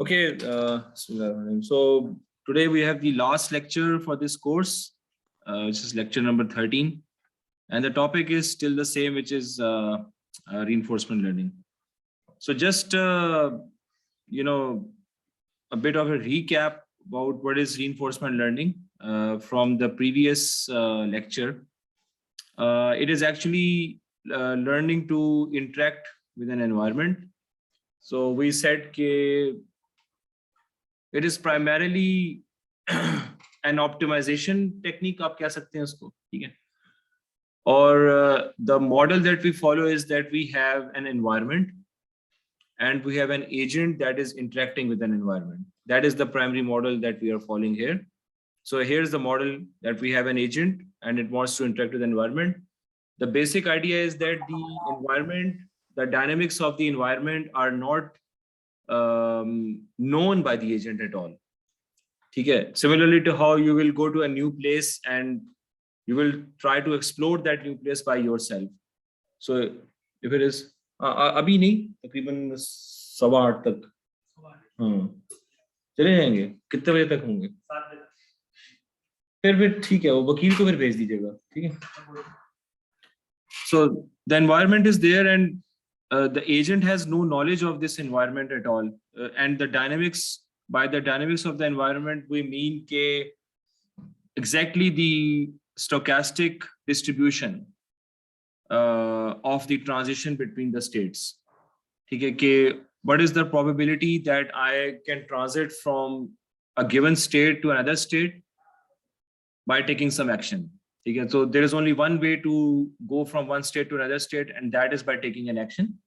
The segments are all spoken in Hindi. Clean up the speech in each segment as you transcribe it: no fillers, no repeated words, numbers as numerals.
Okay, so today we have the last lecture for this course, which is lecture number 13. And the topic is still the same, which is reinforcement learning. So just, a bit of a recap about what is reinforcement learning from the previous lecture. It is actually learning to interact with an environment. So we said that it is primarily an optimization technique, आप कह सकते हैं उसको, ठीक है? Or the model that we follow is that we have an environment and we have an agent that is interacting with an environment. That is the primary model that we are following here. So here's the model that we have an agent and it wants to interact with the environment. The basic idea is that the environment, the dynamics of the environment are not known by the agent at all. Okay. Similarly to how you will go to a new place and you will try to explore that new place by yourself. So if it is अभी नहीं तकरीबन 8:15 तक चले जाएंगे, कितने बजे तक होंगे? 7 बजे। फिर ठीक है, वो वकील को फिर भेज दीजिएगा, ठीक है? So the environment is there and the agent has no knowledge of this environment at all, and the dynamics, by the dynamics of the environment we mean exactly the stochastic distribution of the transition between the states. Okay, what is the probability that I can transit from a given state to another state by taking some action? Okay, so there is only one way to go from one state to another state, and that is by taking an action.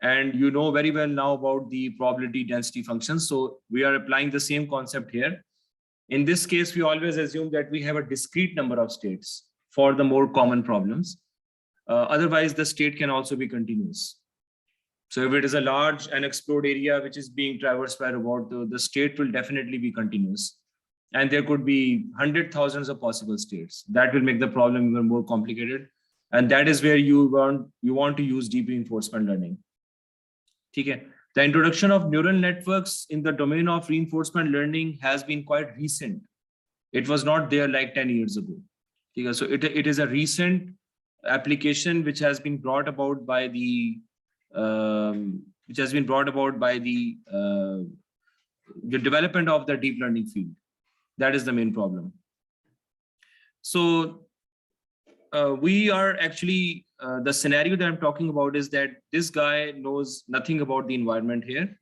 And you know very well now about the probability density function. So we are applying the same concept here. In this case, we always assume that we have a discrete number of states for the more common problems. Otherwise, the state can also be continuous. So if it is a large unexplored area which is being traversed by a robot, the state will definitely be continuous. And there could be hundreds, thousands of possible states. That will make the problem even more complicated. And that is where you want to use deep reinforcement learning. Okay. The introduction of neural networks in the domain of reinforcement learning has been quite recent. It was not there like 10 years ago. Okay. So it is a recent application which has been brought about by the development of the deep learning field. That is the main problem. So we are actually, the scenario that I'm talking about is that this guy knows nothing about the environment here.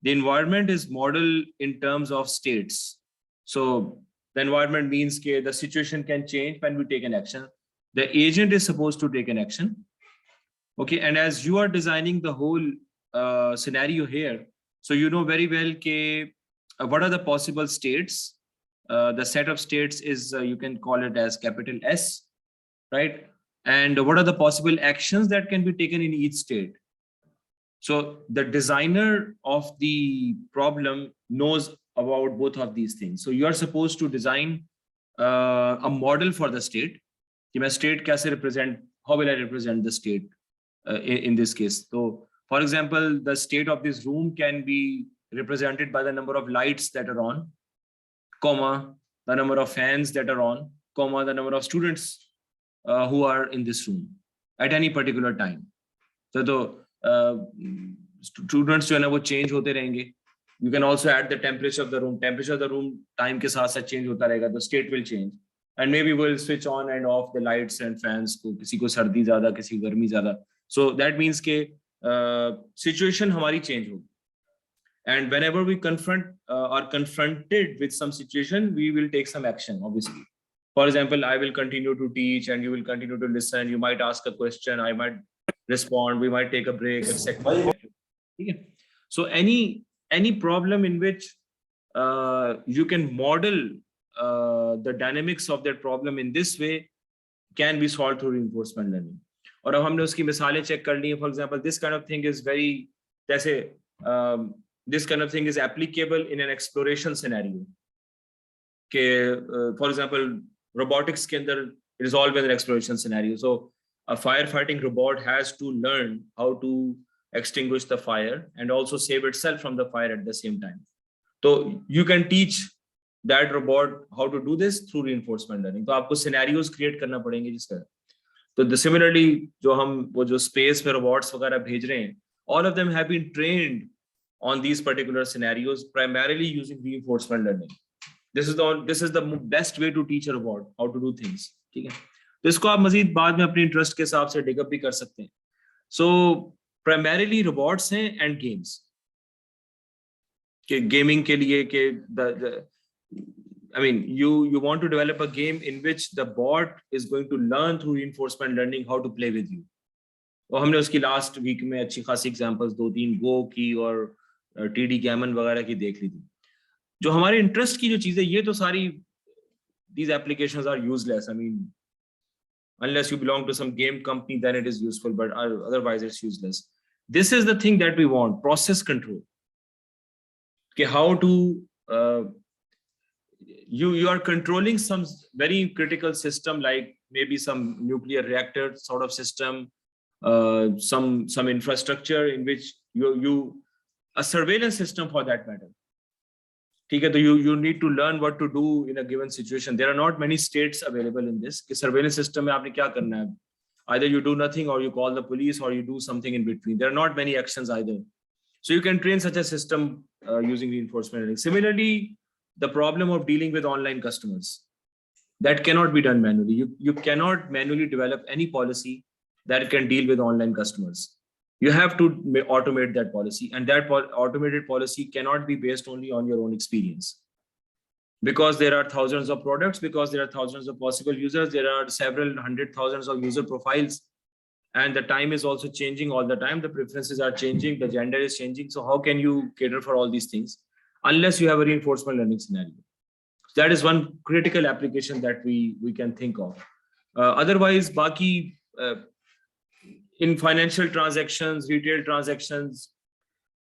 The environment is modeled in terms of states. So the environment means that the situation can change when we take an action. The agent is supposed to take an action. Okay, and as you are designing the whole scenario here, so you know very well what are the possible states. The set of states is, you can call it as capital S, right? And what are the possible actions that can be taken in each state? So the designer of the problem knows about both of these things. So you are supposed to design a model for the state. State कैसे represent, how will I represent the state in this case? So for example, the state of this room can be represented by the number of lights that are on, comma, the number of fans that are on, comma, the number of students who are in this room at any particular time. So students will change hote rahenge. You can also add the temperature of the room. Temperature of the room time ke saath saath change hota rahega. The state will change. And maybe we'll switch on and off the lights and fans. Kisi ko sardi zyada, kisi ko garmi zyada. So that means ke situation hamari change hogi. And whenever we are confronted with some situation, we will take some action, obviously. For example, I will continue to teach and you will continue to listen. You might ask a question, I might respond, we might take a break, etc. So any problem in which you can model the dynamics of that problem in this way can be solved through reinforcement learning. और अब हमने उसकी मिसालें चेक कर ली हैं. For example, this kind of thing is very, this kind of thing is applicable in an exploration scenario. For example, robotics ke andar, it is always an exploration scenario. So a firefighting robot has to learn how to extinguish the fire and also save itself from the fire at the same time. So you can teach that robot how to do this through reinforcement learning. तो आपको scenarios create करना पड़ेंगे जिसका. तो similarly जो हम वो जो space में robots वगैरह भेज रहे हैं, all of them have been trained on these particular scenarios primarily using reinforcement learning. This is the best way to teach a robot how to do things. ठीक है. तो इसको आप मजीद बाद में अपने इंटरेस्ट के हिसाब से डिगअप भी कर सकते हैं. So primarily robots हैं and games. के गेमिंग के लिए के I mean you want to develop a game in which the bot is going to learn through reinforcement learning how to play with you. और हमने उसकी लास्ट वीक में अच्छी खासी एग्जांपल्स 2-3 गो की और टीडी गैमन वगैरह की देख ली थी. जो हमारे इंटरेस्ट की जो चीजें ये तो सारी these applications are useless. I mean unless you belong to some game company then it is useful, but otherwise it's useless. This is the thing that we want, process control. Okay, how to you are controlling some very critical system like maybe some nuclear reactor sort of system, some infrastructure in which you a surveillance system for that matter. ठीक है, तो you need to learn what to do in a given situation. There are not many states available in this. कि surveillance system में आपने क्या करना है? Either you do nothing or you call the police or you do something in between. There are not many actions either. So you can train such a system using reinforcement learning. Similarly, the problem of dealing with online customers, that cannot be done manually. You cannot manually develop any policy that can deal with online customers. You have to automate that policy, and that automated policy cannot be based only on your own experience. Because there are thousands of products, because there are thousands of possible users, there are several hundred thousands of user profiles, and the time is also changing all the time. The preferences are changing, the gender is changing. So how can you cater for all these things unless you have a reinforcement learning scenario? That is one critical application that we can think of. Otherwise, baki in financial transactions, retail transactions,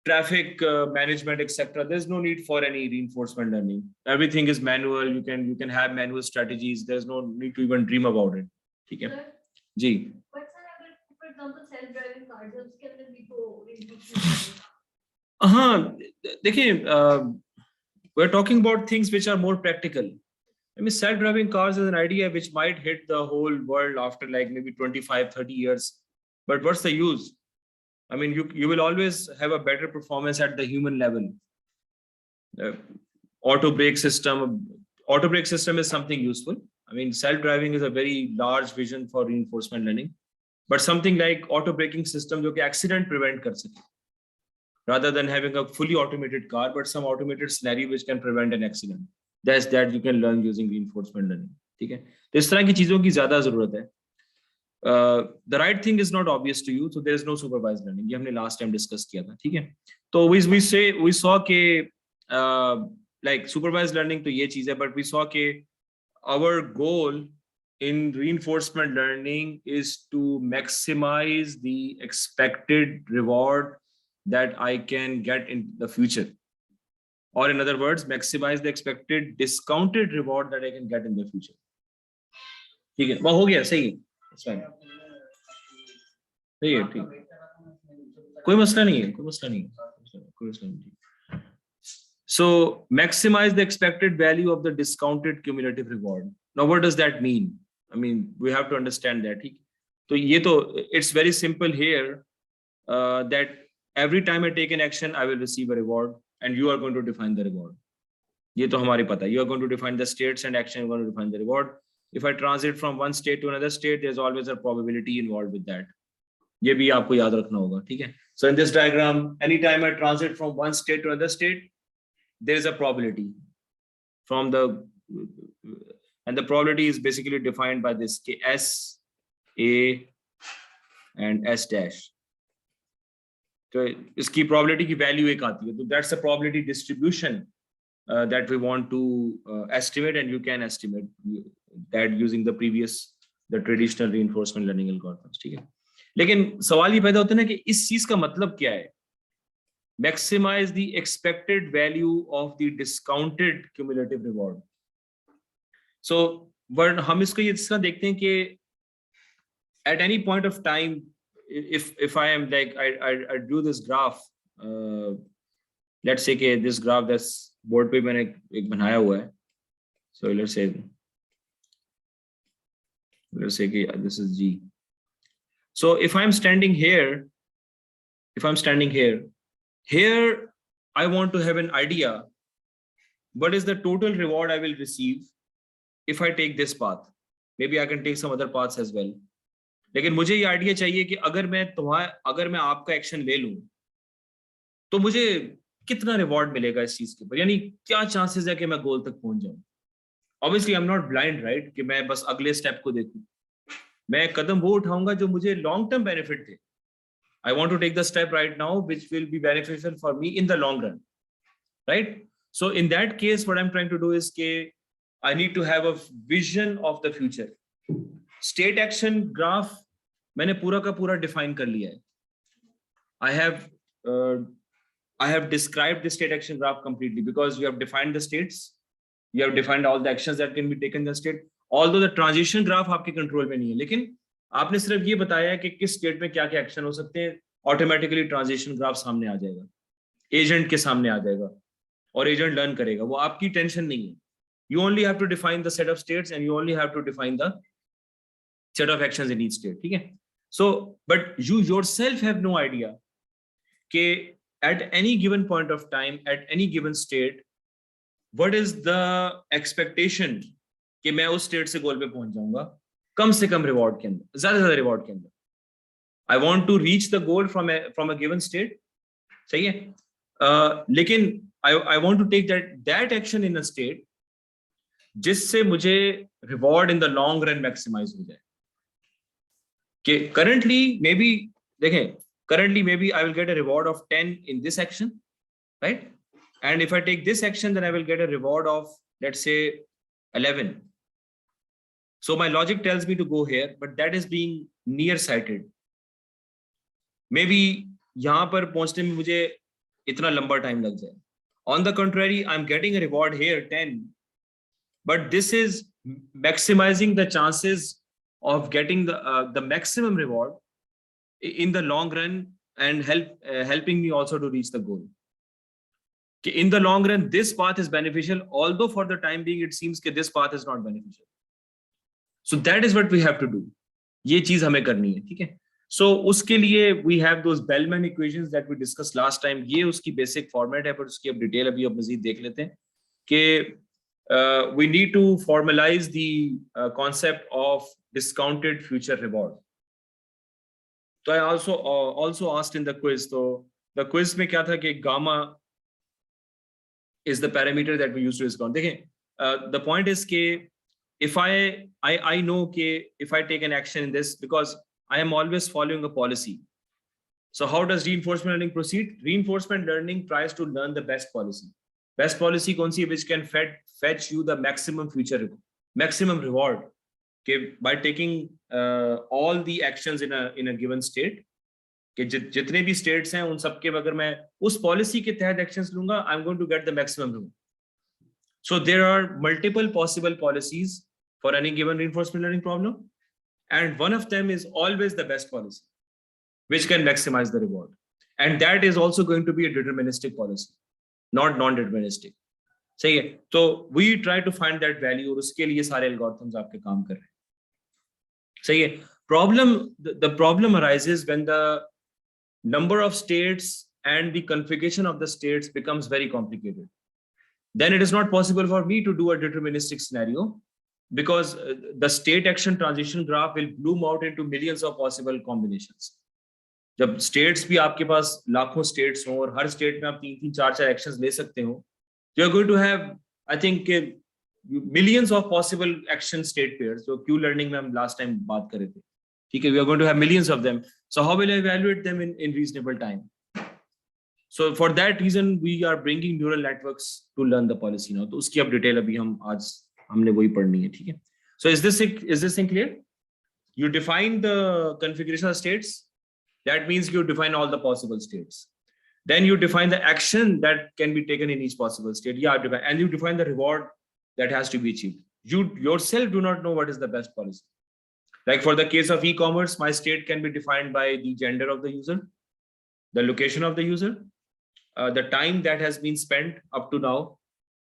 traffic management, etc., there's no need for any reinforcement learning. Everything is manual. You can have manual strategies. There's no need to even dream about it. ठीक है? जी. For example, self-driving cars, उसके अंदर भी तो reinforcement. हाँ, देखिए, we're talking about things which are more practical. I mean, self-driving cars is an idea which might hit the whole world after like maybe 25-30 years. But what's the use? I mean, you will always have a better performance at the human level. Auto brake system is something useful. I mean, self-driving is a very large vision for reinforcement learning. But something like auto braking system जो कि accident prevent कर सके, rather than having a fully automated car, but some automated scenario which can prevent an accident. That you can learn using reinforcement learning. ठीक है? तो इस तरह की चीजों की ज्यादा जरूरत है. The right thing is not obvious to you, so there is no supervised learning. ये हमने last time discuss किया था. ठीक है? तो we saw कि like supervised learning तो ये चीज है, but we saw कि our goal in reinforcement learning is to maximize the expected reward that I can get in the future. Or in other words, maximize the expected discounted reward that I can get in the future. ठीक है, वो हो गया, सही है, that's fine. सही है, ठीक, कोई मसला नहीं है, कोई मसला नहीं है. So maximize the expected value of the discounted cumulative reward. Now, what does that mean? I mean, we have to understand that. So it's very simple here that every time I take an action, I will receive a reward, and you are going to define the reward. ये तो हमारी पता है. You are going to define the states and action. You are going to define the reward. If I transit from one state to another state, there's always a probability involved with that. ये भी आपको याद रखना होगा, ठीक है? So in this diagram, anytime I transit from one state to another state, there is a probability and the probability is basically defined by this S, A, and S dash. So इसकी probability की value एक आती है. So that's the probability distribution that we want to estimate, and you can estimate that using the traditional reinforcement learning algorithms. ठीक है? लेकिन सवाल ये पैदा होता है ना कि इस चीज का मतलब क्या है? Maximize the expected value of the discounted cumulative reward. So, but हम इसको ये देखते हैं कि at any point of time if I am like I drew this graph, let's say कि this graph that's board पे मैंने एक बनाया हुआ है, so let's say कि this is G. So if I'm standing here, here I want to have an idea what is the total reward I will receive if I take this path. Maybe I can take some other paths as well. लेकिन मुझे ये आइडिया चाहिए कि अगर मैं आपका एक्शन ले लूं तो मुझे कितना रिवॉर्ड मिलेगा इस चीज के ऊपर, यानी क्या चांसेस है कि मैं गोल तक पहुंच जाऊं. Obviously I am not blind, right, कि मैं बस अगले स्टेप को देखूं. मैं कदम वो उठाऊंगा जो मुझे long term benefit they. I want to take the step right now which will be beneficial for me in the long run, right? So in that case what I'm trying to do is I need to have a vision of the future. State action graph मैंने पूरा का पूरा define कर लिया है. I have described the state action graph completely because you have defined the states, you have defined all the actions that can be taken in the state. Although the transition graph आपके कंट्रोल में नहीं है, लेकिन आपने सिर्फ ये बताया है कि किस स्टेट में क्या क्या एक्शन हो सकते हैं. ऑटोमेटिकली ट्रांजिशन ग्राफ सामने आ जाएगा, एजेंट के सामने आ जाएगा और एजेंट लर्न करेगा. वो आपकी टेंशन नहीं है. You only have to define the set of states and you only have to define the set of actions in each state. ठीक है. So but you yourself have no idea कि at any given point of time at any given state what is the expectation कि मैं उस स्टेट से गोल पे पहुंच जाऊंगा कम से कम रिवॉर्ड के अंदर, ज्यादा से ज्यादा रिवॉर्ड के अंदर. I want to reach the goal from a given state. सही है. लेकिन I want to take that action in a state जिससे मुझे reward in the long run maximise हो जाए. कि करंटली मे बी देखें, currently maybe I will get a reward of 10 in this action, right? And if I take this action, then I will get a reward of, let's say, 11. So my logic tells me to go here, but that is being nearsighted. Maybe यहाँ पर पहुंचने में मुझे इतना लंबा टाइम लग जाए. On the contrary, I'm getting a reward here 10, but this is maximizing the chances of getting the maximum reward in the long run and helping me also to reach the goal. In the long run, this path is beneficial, although for the time being it seems that this path is not beneficial. So that is what we have to do. ये चीज हमें करनी है. ठीक है. So उसके लिए we have those Bellman equations that we discussed last time. ये उसकी basic format है, पर उसकी अब डिटेल अभी अब मजीद देख लेते हैं कि we need to formalize the concept of discounted future reward. So I also asked in the quiz. So the quiz में क्या था कि gamma is the parameter that we use to discount. देखें, the point is कि if I know कि if I take an action in this, because I am always following a policy. So how does reinforcement learning proceed? Reinforcement learning tries to learn the best policy. Best policy कौन सी, which can fetch you the maximum reward. Okay, by taking all the actions in a given state, कि जितने भी states हैं उन सबके अगर मैं उस policy के तहत actions लूंगा, I'm going to get the maximum reward. So there are multiple possible policies for any given reinforcement learning problem, and one of them is always the best policy, which can maximize the reward. And that is also going to be a deterministic policy, not non-deterministic. सही है. तो we try to find that value और उसके लिए सारे algorithms आपके काम कर रहे हैं. सही है. The problem arises when the number of states and the configuration of the states becomes very complicated. Then it is not possible for me to do a deterministic scenario, because the state action transition graph will bloom out into millions of possible combinations. जब states भी आपके पास लाखों states हो और हर state में आप 3-3, 4-4 actions ले सकते हो, you are going to have, I think, millions of possible action state pairs. जो Q learning में हम last time बात कर रहे थे. ठीक है, we are going to have millions of them. So how will I evaluate them in reasonable time? So for that reason, we are bringing neural networks to learn the policy now. तो उसकी अब डिटेल अभी हमने वही पढ़नी है. ठीक है. So is this thing clear? You define the configuration of states. That means you define all the possible states. Then you define the action that can be taken in each possible state. Yeah, and you define the reward that has to be achieved. You yourself do not know what is the best policy. Like for the case of e-commerce, my state can be defined by the gender of the user, the location of the user, the time that has been spent up to now,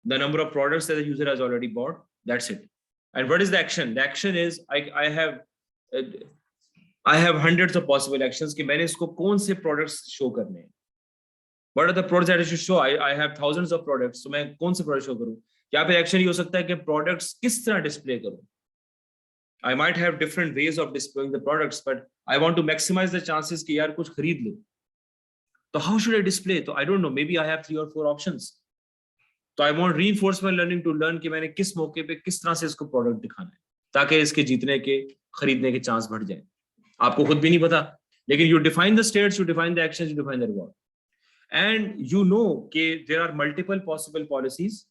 the number of products that the user has already bought. That's it. And what is the action? The action is I have hundreds of possible actions कि मैंने इसको कौन से products show करने हैं. What are the products that I should show? I have thousands of products. So मैं कौन से product show करूँ? यहाँ पे action ये हो सकता है कि products किस तरह display करूँ. I might have different ways of displaying the products, but I want to maximize the chances कि यार कुछ खरीद लो. So how should I display? So I don't know. Maybe I have 3 or 4 options. So I want reinforcement learning to learn कि मैंने किस मौके पे किस तरह से इसको product दिखाना है, ताकि इसके जीतने के खरीदने के चांस बढ़ जाए. आपको खुद भी नहीं पता, लेकिन you define the states, you define the actions, you define the reward, and you know कि there are multiple possible policies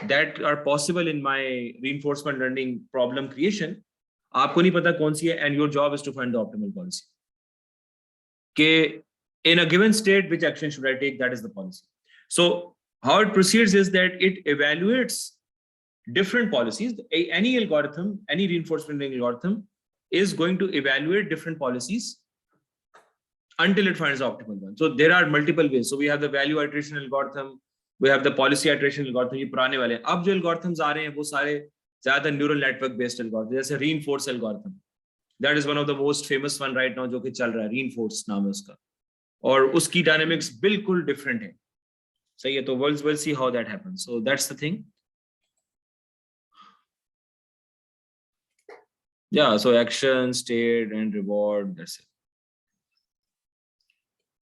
that are possible in my reinforcement learning problem creation. आपको नहीं पता कौन सी है, and your job is to find the optimal policy. कि in a given state, which action should I take? That is the policy. So how it proceeds is that it evaluates different policies. Any algorithm, any reinforcement learning algorithm is going to evaluate different policies until it finds the optimal one. So there are multiple ways. So we have the value iteration algorithm, we have the policy iteration algorithm. ये पुराने वाले हैं. अब जो algorithms आ रहे हैं वो सारे ज़्यादा neural network based algorithm, जैसे reinforce algorithm. That is one of the most famous one right now जो कि चल रहा है. Reinforce नाम है उसका. और उसकी dynamics बिल्कुल different है. सही है, तो we'll see how that happens. So that's the thing. Yeah, so action, state, and reward. That's it.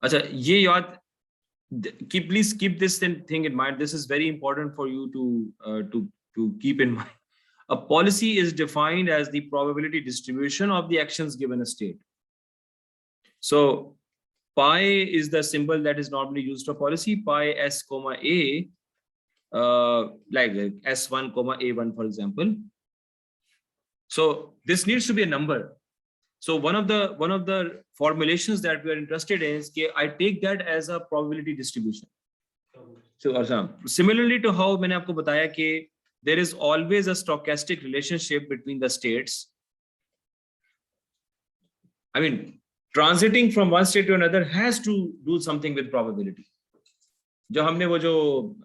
अच्छा, ये याद, please keep this thing in mind. This is very important for you to keep in mind. A policy is defined as the probability distribution of the actions given a state. So pi is the symbol that is normally used for policy. Pi s comma a, like s1 comma a1, for example. So this needs to be a number. So one of the formulations that we are interested in is that I take that as a probability distribution. So similarly to how मैंने आपको बताया कि there is always a stochastic relationship between the states. I mean, transiting from one state to another has to do something with probability. जो हमने वो जो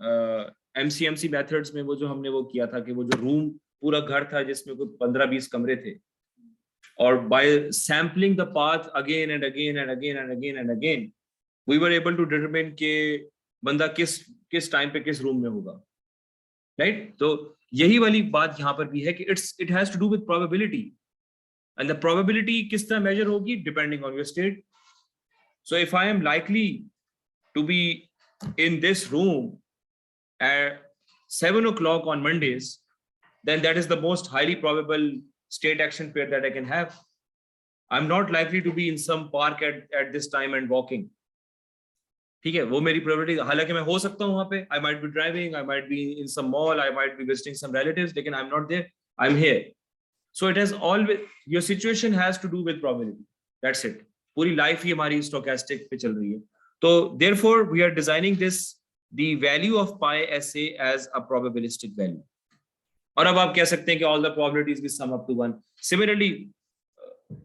MCMC methods में वो जो हमने वो किया था कि वो जो room पूरा घर था जिसमें कोई 15-20 कमरे थे, और by sampling the path again and again and again and again and again, we were able to determine कि बंदा किस टाइम पे किस रूम में होगा, right? तो यही वाली बात यहाँ पर भी है कि it has to do with probability, and the probability किस तरह measure होगी depending on your state. So if I am likely to be in this room at 7 o'clock on Mondays, then that is the most highly probable state action pair that I can have. I'm not likely to be in some park at this time and walking. ठीक है, वो मेरी probability, हालांकि मैं हो सकता हूँ वहाँ पे, I might be driving, I might be in some mall, I might be visiting some relatives, लेकिन I'm not there, I'm here. So it has always, your situation has to do with probability. That's it. पूरी life ही हमारी stochastic पे चल रही है. So therefore we are designing this, the value of pi SA as a probabilistic value. और अब आप कह सकते हैं कि all the probabilities will sum up to 1. Similarly,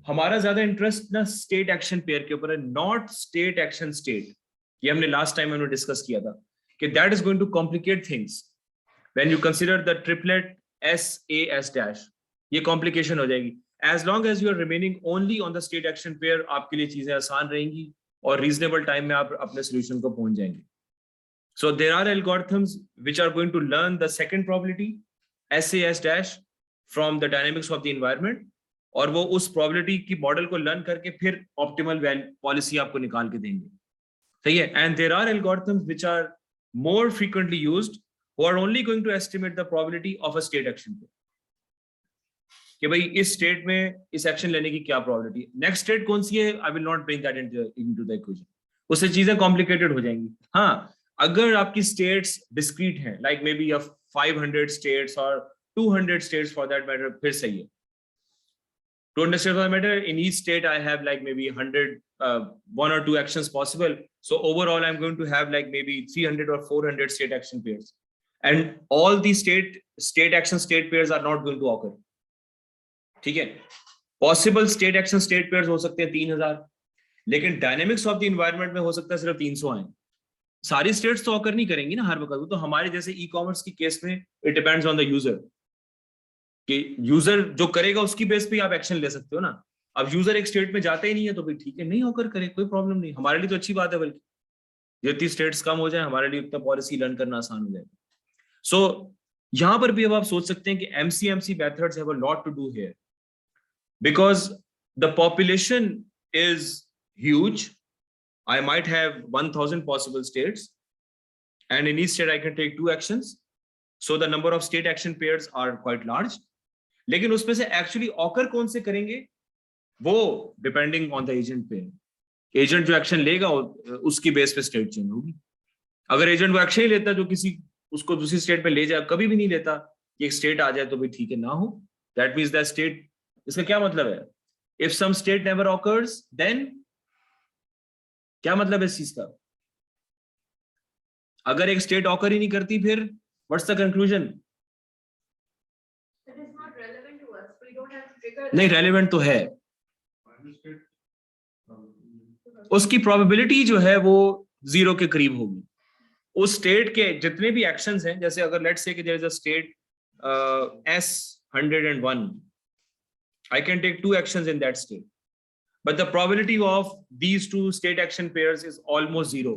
हमारा ज्यादा इंटरेस्ट ना स्टेट एक्शन पेयर के ऊपर है, नॉट स्टेट एक्शन स्टेट. ये हमने लास्ट टाइम हमने डिस्कस किया था कि that is going to complicate things when you consider the triplet SAS'. ये कॉम्प्लिकेशन हो जाएगी. As long as you are remaining only on the state action pair, आपके लिए चीजें आसान रहेंगी और रीजनेबल टाइम में आप अपने सोल्यूशन को पहुंच जाएंगे. So there are algorithms which are going to learn the second probability SAS' from the dynamics of the environment, और वो उस प्रोबेबिलिटी की मॉडल को लर्न करके फिर ऑप्टिमल पॉलिसी आपको निकाल के देंगे. सही है. And there are algorithms which are more frequently used who are only going to estimate the probability of a state action pair, कि भाई इस स्टेट में इस एक्शन लेने की क्या प्रोबेबिलिटी, नेक्स्ट स्टेट कौन सी है, I will not bring that into the equation, उससे चीजें कॉम्प्लिकेटेड हो जाएंगी. हाँ, अगर आपकी स्टेट्स डिस्क्रीट हैं, लाइक मे बी 500 स्टेट्स और 200 स्टेट्स फॉर दैट मैटर, फिर सही है. To understand the matter, in each state I have like maybe 1 or 2 actions possible. So overall I'm going to have like maybe 300 or 400 state action pairs, and all these state action state pairs are not going to occur. ठीक है, possible state action state pairs हो सकते हैं 3000, लेकिन डायनेमिक्स ऑफ द इन्वायरमेंट में हो सकता है सिर्फ 300 आए। सारी स्टेट्स तो ऑकर नहीं करेंगी ना हर वक्त। तो हमारे जैसे ई कॉमर्स की केस में it depends on the user, कि यूजर जो करेगा उसकी बेस पे आप एक्शन ले सकते हो ना। अब यूजर एक स्टेट में जाता ही नहीं है तो भाई ठीक है, नहीं ऑकर करे, कोई प्रॉब्लम नहीं, हमारे लिए तो अच्छी बात है, बल्कि जितनी स्टेट्स कम हो जाए हमारे लिए उतना पॉलिसी लर्न करना आसान हो जाएगा। सो यहां पर भी अब आप सोच सकते हैं कि MCMC methods have a lot to do here, because the population is huge. I might have 1000 possible states, and in each state I can take 2 actions, so the number of state action pairs are quite large. लेकिन उसमें से एक्चुअली ऑकर कौन से करेंगे वो डिपेंडिंग ऑन द एजेंट पे। एजेंट जो एक्शन लेगा उसकी बेस पे स्टेट चेंज होगी। अगर एजेंट वो एक्शन ही लेता जो किसी उसको दूसरी स्टेट पे ले जाए, कभी भी नहीं लेता कि एक स्टेट आ जाए तो भी ठीक है, ना हो, दैट मींस दैट स्टेट, इसका क्या मतलब है, if some state never occurs then, क्या मतलब है इस चीज का? अगर एक स्टेट ऑकर ही नहीं करती फिर what's the conclusion? It is not relevant to us. We don't have to trigger नहीं, that. रेलेवेंट तो है। उसकी प्रोबेबिलिटी जो है वो 0 के करीब होगी। उस स्टेट के जितने भी एक्शंस हैं, जैसे अगर लेट्स से कि there is a state S101, I can take 2 actions in that state, but the probability of these 2 state action pairs is almost 0,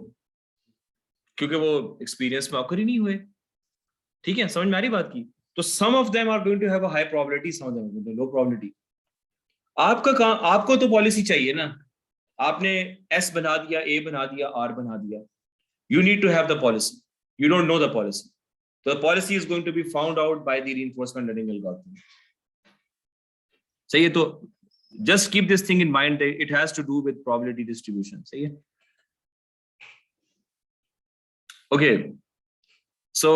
क्योंकि वो एक्सपीरियंस में ऑकर ही नहीं हुए। ठीक है, समझ में आ रही बात की? तो some of them are going to have a high probability, some of them are going to have low probability. आपका काम, आपको तो पॉलिसी चाहिए ना, आपने S बना दिया, A बना दिया, R बना दिया, you need to have the policy, you don't know the policy, so the policy is going to be found out by the reinforcement learning algorithm. सही है? तो just keep this thing in mind that it has to do with probability distribution. सही है? Okay, so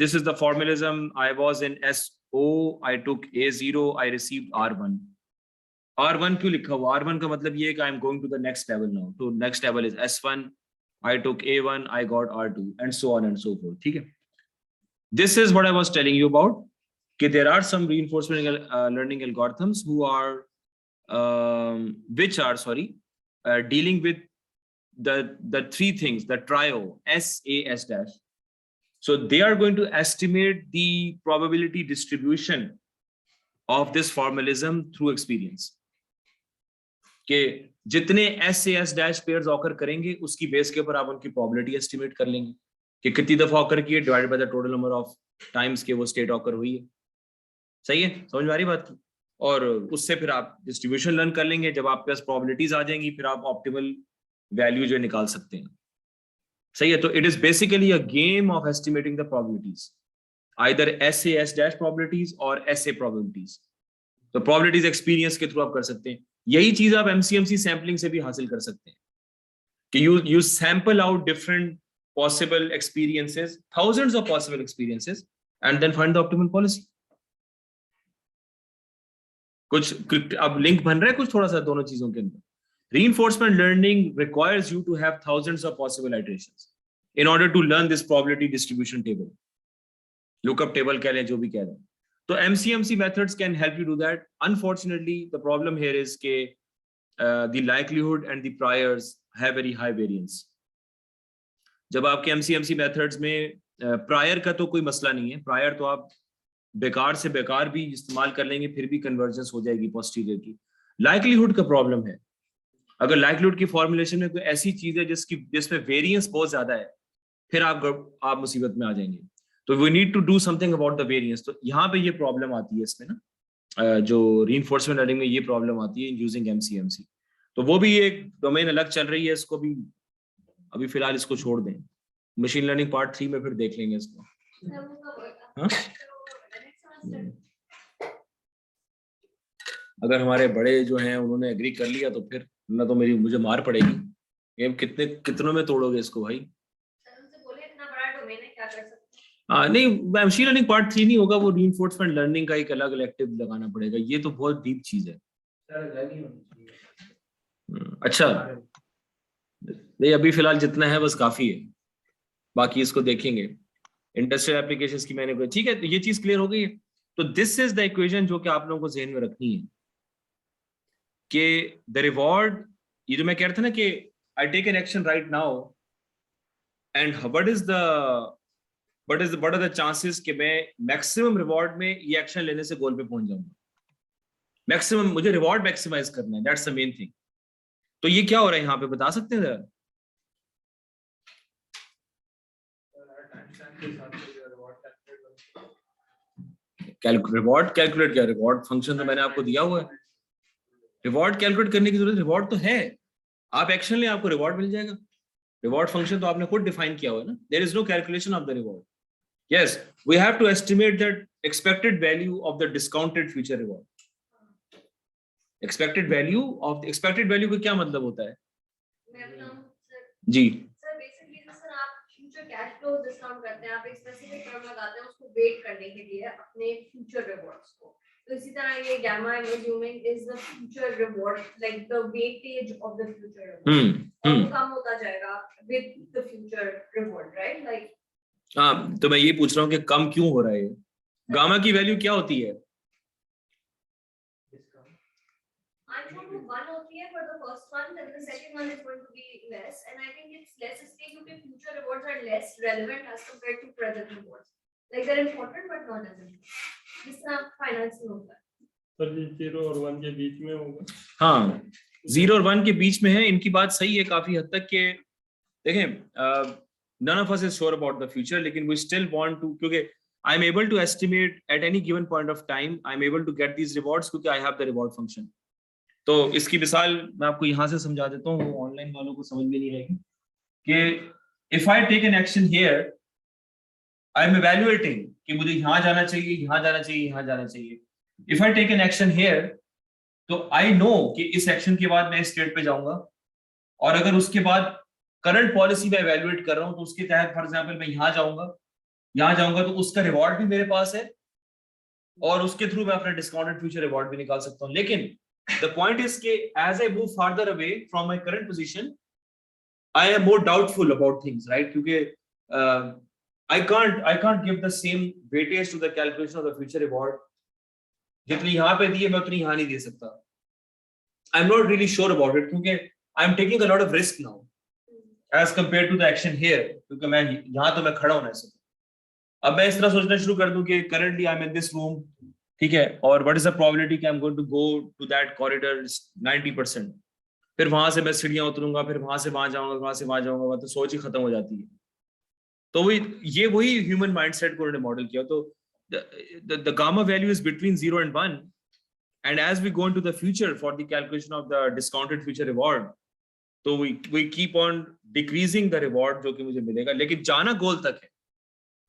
this is the formalism. I was in SO, I took A0, I received R1. R1 क्यों लिखा हुआ? R1 का मतलब ये है कि I am going to the next level now. So next level is S1, I took A1, I got R2, and so on and so forth. ठीक है? This is what I was telling you about. कि there are some reinforcement learning algorithms who are dealing with the 3 things, the trio S, A, S dash. So they are going to estimate the probability distribution of this formalism through experience. कि जितने S से S dash pairs ऑकर करेंगे उसकी बेस के ऊपर आप उनकी probability estimate कर लेंगे कि कितनी दफा ऑकर की है divided by the total number of times के वो state ऑकर हुई है। सही है? समझ में आ रही बात की? और उससे फिर आप डिस्ट्रीब्यूशन लर्न कर लेंगे। जब आपके पास प्रोबेबिलिटीज आ जाएंगी फिर आप ऑप्टिमल वैल्यू जो निकाल सकते हैं। सही है? तो it is basically a game of estimating the probabilities, either S A S dash probabilities और एस ए प्रोबेबिलिटीज। तो प्रोबेबिलिटीज एक्सपीरियंस के थ्रू आप कर सकते हैं। यही चीज आप एमसीएमसी सैम्पलिंग से भी हासिल कर सकते हैं कि you sample out different possible experiences, thousands of possible experiences, and then find the optimal policy. कुछ अब लिंक बन रहा है कुछ थोड़ा सा दोनों चीजों के अंदर। Reinforcement learning requires you to have thousands of possible iterations in order to learn this probability distribution table, lookup table कह लें, जो भी कह लें। तो MCMC methods can help you do that. Unfortunately, the problem here is के the likelihood and the priors have very high variance. जब आपके MCMC methods में prior का तो कोई मसला नहीं है, prior तो आप बेकार से बेकार भी इस्तेमाल कर लेंगे फिर भी कन्वर्जेंस हो जाएगी पोस्टीरियर की। लाइक्लीहुड का प्रॉब्लम है, अगर लाइक्लीहुड की फॉर्मुलेशन में कोई ऐसी चीज है जिसमें वेरिएंस बहुत ज्यादा है फिर आप मुसीबत में आ जाएंगे। तो we need to do something about the variance. तो यहाँ पे ये प्रॉब्लम आती है इसमें ना, जो रीइंफोर्समेंट लर्निंग में ये प्रॉब्लम आती है यूजिंग एमसीएमसी। तो वो भी एक डोमेन अलग चल रही है, इसको भी अभी फिलहाल इसको छोड़ दें, मशीन लर्निंग पार्ट 3 में फिर देख लेंगे इसको। हाँ? अगर हमारे बड़े जो हैं उन्होंने एग्री कर लिया तो फिर ना तो मुझे मार पड़ेगी। ये कितनों में तोड़ोगे इसको भाई? हाँ नहीं, मशीन लर्निंग पार्ट 3 नहीं होगा, वो रीइंफोर्समेंट लर्निंग का एक अलग इलेक्टिव लगाना पड़ेगा। ये तो बहुत डीप चीज है। अच्छा नहीं, अभी फिलहाल जितना है बस काफी है, बाकी इसको देखेंगे। इंडस्ट्रियल एप्लीकेशंस की मैंने, ठीक है, तो ये चीज क्लियर हो गई है। तो दिस इज द इक्वेशन जो कि आप लोगों को ज़हन में रखनी है कि द रिवॉर्ड, ये जो मैं कह रहा था ना कि I take an action right now and what are the chances कि मैं मैक्सिमम रिवॉर्ड में ये एक्शन लेने से गोल पे पहुंच जाऊंगा। मैक्सिमम, मुझे रिवॉर्ड मैक्सिमाइज करना है, दैट्स द मेन थिंग। तो ये क्या हो रहा है यहाँ पे, बता सकते हैं जरा? रिवॉर्ड कैलकुलेट क्या, रिवॉर्ड फंक्शन तो मैंने आपको दिया हुआ है। रिवॉर्ड कैलकुलेट करने की जरूरत, रिवॉर्ड तो है, आप एक्शन लें आपको रिवॉर्ड मिल जाएगा। रिवॉर्ड फंक्शन तो आपने खुद डिफाइन किया हुआ है ना, there is no calculation of the reward. Yes, we have to estimate that expected value of the discounted future reward. Expected value of, expected value का क्या मतलब होता है जी? सर बेसिकली सर आप फ्यूचर कैश फ्लो डिस्काउंट करते हैं, आप एक स्पेसिफिक टर्म लगाते हैं उसको वेट करने के लिए अपने फ्यूचर रिवॉर्ड्स को। तो इसी तरह ये gamma I am assuming is the future reward, like the weightage of the future reward, और वो कम होता जाएगा with the future reward, right? Like हाँ, तो मैं ये पूछ रहा हूँ कि कम क्यों हो रहा है? गामा की वैल्यू क्या होती है? one होती है for the first one, then the second one is going to be less, and I think it's less इसलिए क्योंकि future rewards are less relevant as compared to present rewards. Like they're important but not as important. जिस तरह फाइनेंस में होता है। तो 0 और 1 के बीच में होगा। हाँ, 0 और 1 के बीच में है। इनकी बात सही है काफी हद तक के, देखें, none of us is sure about the future, लेकिन we still want to, क्योंकि I'm able to estimate at any given point of time, I'm able to get these rewards क्योंकि I have the reward function। तो इसकी मिसाल मैं आपको यहां से समझा देता हूँ, ऑनलाइन वालों को समझ में नहीं आएगी कि if I take an action here, I am evaluating कि मुझे यहां जाना चाहिए, यहां जाना चाहिए, यहां जाना चाहिए। If I take an action here, तो आई नो कि इस एक्शन के बाद मैं इस स्टेट पे जाऊंगा, और अगर उसके बाद करंट पॉलिसी में इवैल्यूएट कर रहा हूं तो उसके तहत फॉर एग्जांपल मैं यहां जाऊंगा तो उसका रिवॉर्ड भी मेरे पास है, और उसके थ्रू मैं अपना डिस्काउंटेड फ्यूचर रिवॉर्ड भी निकाल सकता हूं। लेकिन the point is कि as I move farther away from my current position, I am more doubtful about things, right? क्योंकि I can't give the same weightage to the calculation of the future reward जितनी यहाँ पे दी है मैं उतनी यहाँ नहीं दे सकता। I'm not really sure about it क्योंकि I'm taking a lot of risk now as compared to the action here, क्योंकि मैं यहाँ तो मैं खड़ा होना है। अब मैं इस तरह सोचना शुरू कर दूं कि currently I'm in this room, ठीक है, और व्हाट इज द प्रोबेबिलिटी कि I am going to go to that corridor 90%। फिर वहां से मैं सीढ़ियां उतरूंगा, फिर वहां से वहां जाऊंगा, वहां से वहां जाऊंगा, तो सोच ही खत्म हो जाती है। तो वही ह्यूमन माइंडसेट को उन्होंने मॉडल किया। तो the gamma value is between 0 and 1, and as we go into the future for the calculation of the discounted future reward, तो we keep on decreasing the reward जो कि मुझे मिलेगा, लेकिन जाना गोल तक है।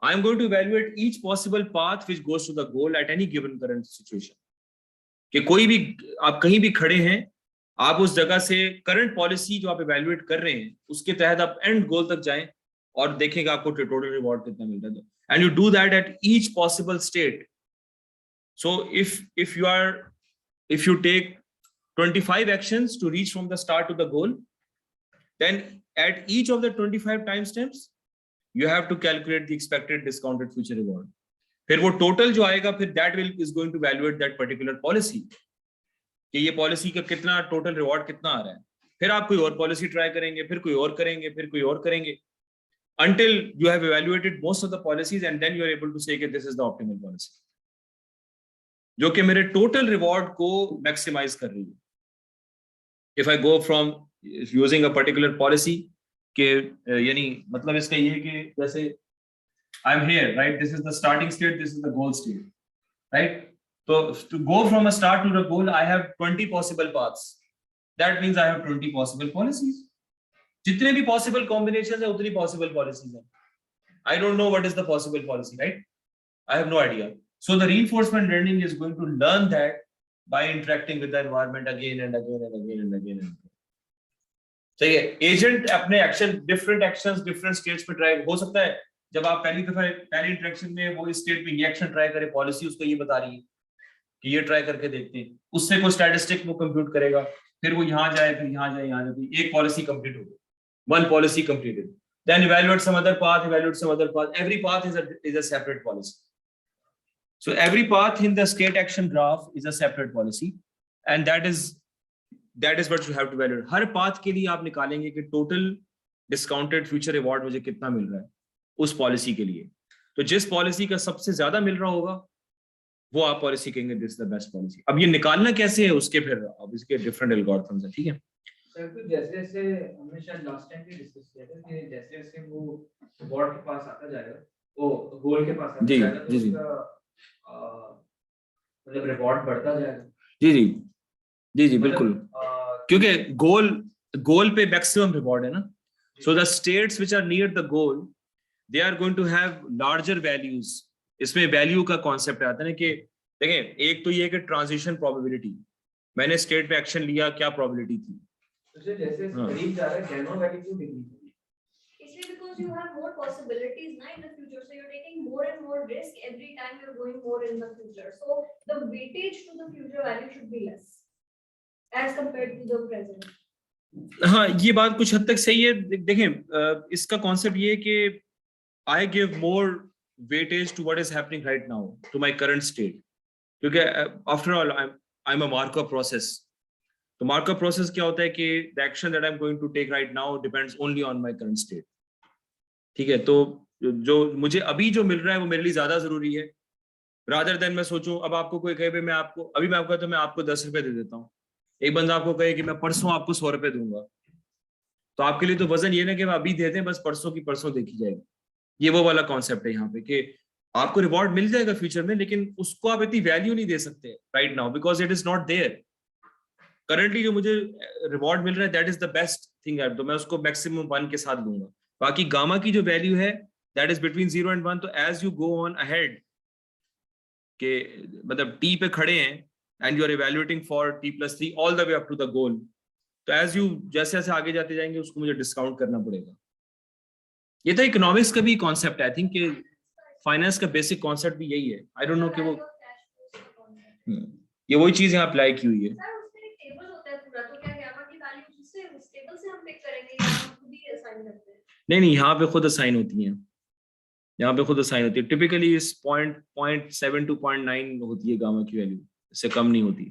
I am going to evaluate each possible path which goes to the goal at any given current situation. कि कोई भी आप कहीं भी खड़े हैं, आप उस जगह से करंट पॉलिसी जो आप इवैल्यूएट कर रहे हैं उसके तहत आप एंड गोल तक जाएं और देखेंगे आपको टोटल रिवॉर्ड कितना मिल रहा है। And you do that at each possible state. So if you take 25 actions to reach from the start to the goal, then at each of the 25 timestamps you have to calculate the expected discounted future reward. फिर वो टोटल जो आएगा, फिर that will is going to evaluate that particular policy कि ये पॉलिसी का कितना टोटल रिवॉर्ड कितना आ रहा है। फिर आप कोई और पॉलिसी ट्राई करेंगे, फिर कोई और करेंगे, फिर कोई और करेंगे, until you have evaluated most of the policies and then you are able to say कि this is the optimal policy जो कि मेरे टोटल रिवॉर्ड को मैक्सिमाइज कर रही है। If I go from using a particular policy कि यानी मतलब इसका ये है कि जैसे I'm here, right? This is the starting state, this is the goal state, right? So to go from a start to the goal, I have 20 possible paths. That means I have 20 possible policies. जितने भी possible combinations है उतनी possible policies हैं। I don't know what is the possible policy, right? I have no idea. So the reinforcement learning is going to learn that by interacting with the environment again and again and again and again and again. सही है। एजेंट अपने action, different actions different states पे ट्राई हो सकता है। जब आप पहली इंटरेक्शन में वो इस स्टेट में ये एक्शन ट्राई करे, पॉलिसी उसको ये बता रही है कि ये ट्राई करके देखते हैं, उससे कोई स्टैटिस्टिक वो कंप्यूट करेगा, फिर वो यहाँ जाए, फिर यहाँ जाए, यहाँ जाए, एक पॉलिसी कंप्लीट हो गई, one policy completed, then evaluate some other path, every path is a separate policy. So every path in the state action graph is a separate policy, and that is what you have to validate. Her path के लिए आप निकालेंगे कि total discounted future reward मुझे कितना मिल रहा है उस policy के लिए. तो जिस policy का सबसे ज्यादा मिल रहा होगा वो आप पॉलिसी कहेंगे दिस द बेस्ट पॉलिसी. अब ये निकालना कैसे है उसके फिर अब इसके डिफरेंट एल्गोरिथम्स हैं. ठीक है सर, तो जैसे जैसे हमने शायद लास्ट टाइम भी डिस्कस किया था कि जैसे जैसे वो बोर्ड के पास आता जाएगा, वो गोल के पास आता जी, जाएगा, तो जी, जी. उसका मतलब रिवॉर्ड बढ़ता जाएगा. जी जी जी जी बिल्कुल. मतलब, क्योंकि गोल पे मैक्सिमम रिवॉर्ड है ना. So the states which are near the goal they are going to have larger values. इसमें वैल्यू का कॉन्सेप्ट आता है ना कि देखें, एक तो ये है कि ट्रांजिशन प्रोबेबिलिटी, मैंने स्टेट पे एक्शन लिया, क्या प्रोबेबिलिटी थी. तो जैसे जैसे हाँ. करीब जा रहा है गैमा वैल्यू क्यों डिक्रीज हो रही है? इसलिए because you have more possibilities now in the future, so you're taking more and more risk every time you're going more in the future. So the weightage to the future value should be less as compared to the present. हाँ, ये बात कुछ हद तक सही है. देखें, इसका कॉन्सेप्ट ये है कि I give more weightage to what is happening right now, to my current state. क्योंकि after all I'm a Markov process. तो Markov process क्या होता है कि the action that I'm going to take right now depends only on my current state. ठीक है, तो जो मुझे अभी जो मिल रहा है वो मेरे लिए ज्यादा जरूरी है, rather than मैं सोचूं. अब आपको कोई कहे मैं आपको तो मैं आपको 10 रुपए दे देता हूँ, एक बंदा आपको कहे कि मैं परसों आपको 100 रुपए दूंगा, तो आपके लिए तो वजन ये ना कि अभी दे दें, बस परसों की परसों देखी जाएगी. ये वो वाला कॉन्सेप्ट है यहाँ पे कि आपको रिवॉर्ड मिल जाएगा फ्यूचर में, लेकिन उसको आप इतनी वैल्यू नहीं दे सकते right now because it is not there. Currently जो मुझे रिवॉर्ड मिल रहा है that is the best thing, तो मैं उसको मैक्सिमम 1 के साथ लूंगा. बाकी गामा की जो वैल्यू है दैट इज बिटवीन 0 and 1. तो as you go on ahead के मतलब टी पे खड़े हैं and you are evaluating for t+3 all the way up to the goal, तो एज यू जैसे जैसे आगे जाते जाएंगे उसको मुझे डिस्काउंट करना पड़ेगा. ये तो इकोनॉमिक्स का भी कॉन्सेप्ट है. आई थिंक कि फाइनेंस का बेसिक कॉन्सेप्ट भी यही है. आई डोंट नो कि वो ये वही चीज यहाँ अप्लाई की हुई है. सर उसमें एक टेबल होता है पूरा, तो क्या गामा की वैल्यू उससे उस टेबल से हम पिक करेंगे या हम खुद ही असाइन करते हैं? नहीं, यहाँ पे खुद असाइन होती है. यहाँ पे खुद असाइन होती है. टिपिकली इस 0.7 to 0.9 होती है गामा की वैल्यू, इससे कम नहीं होती.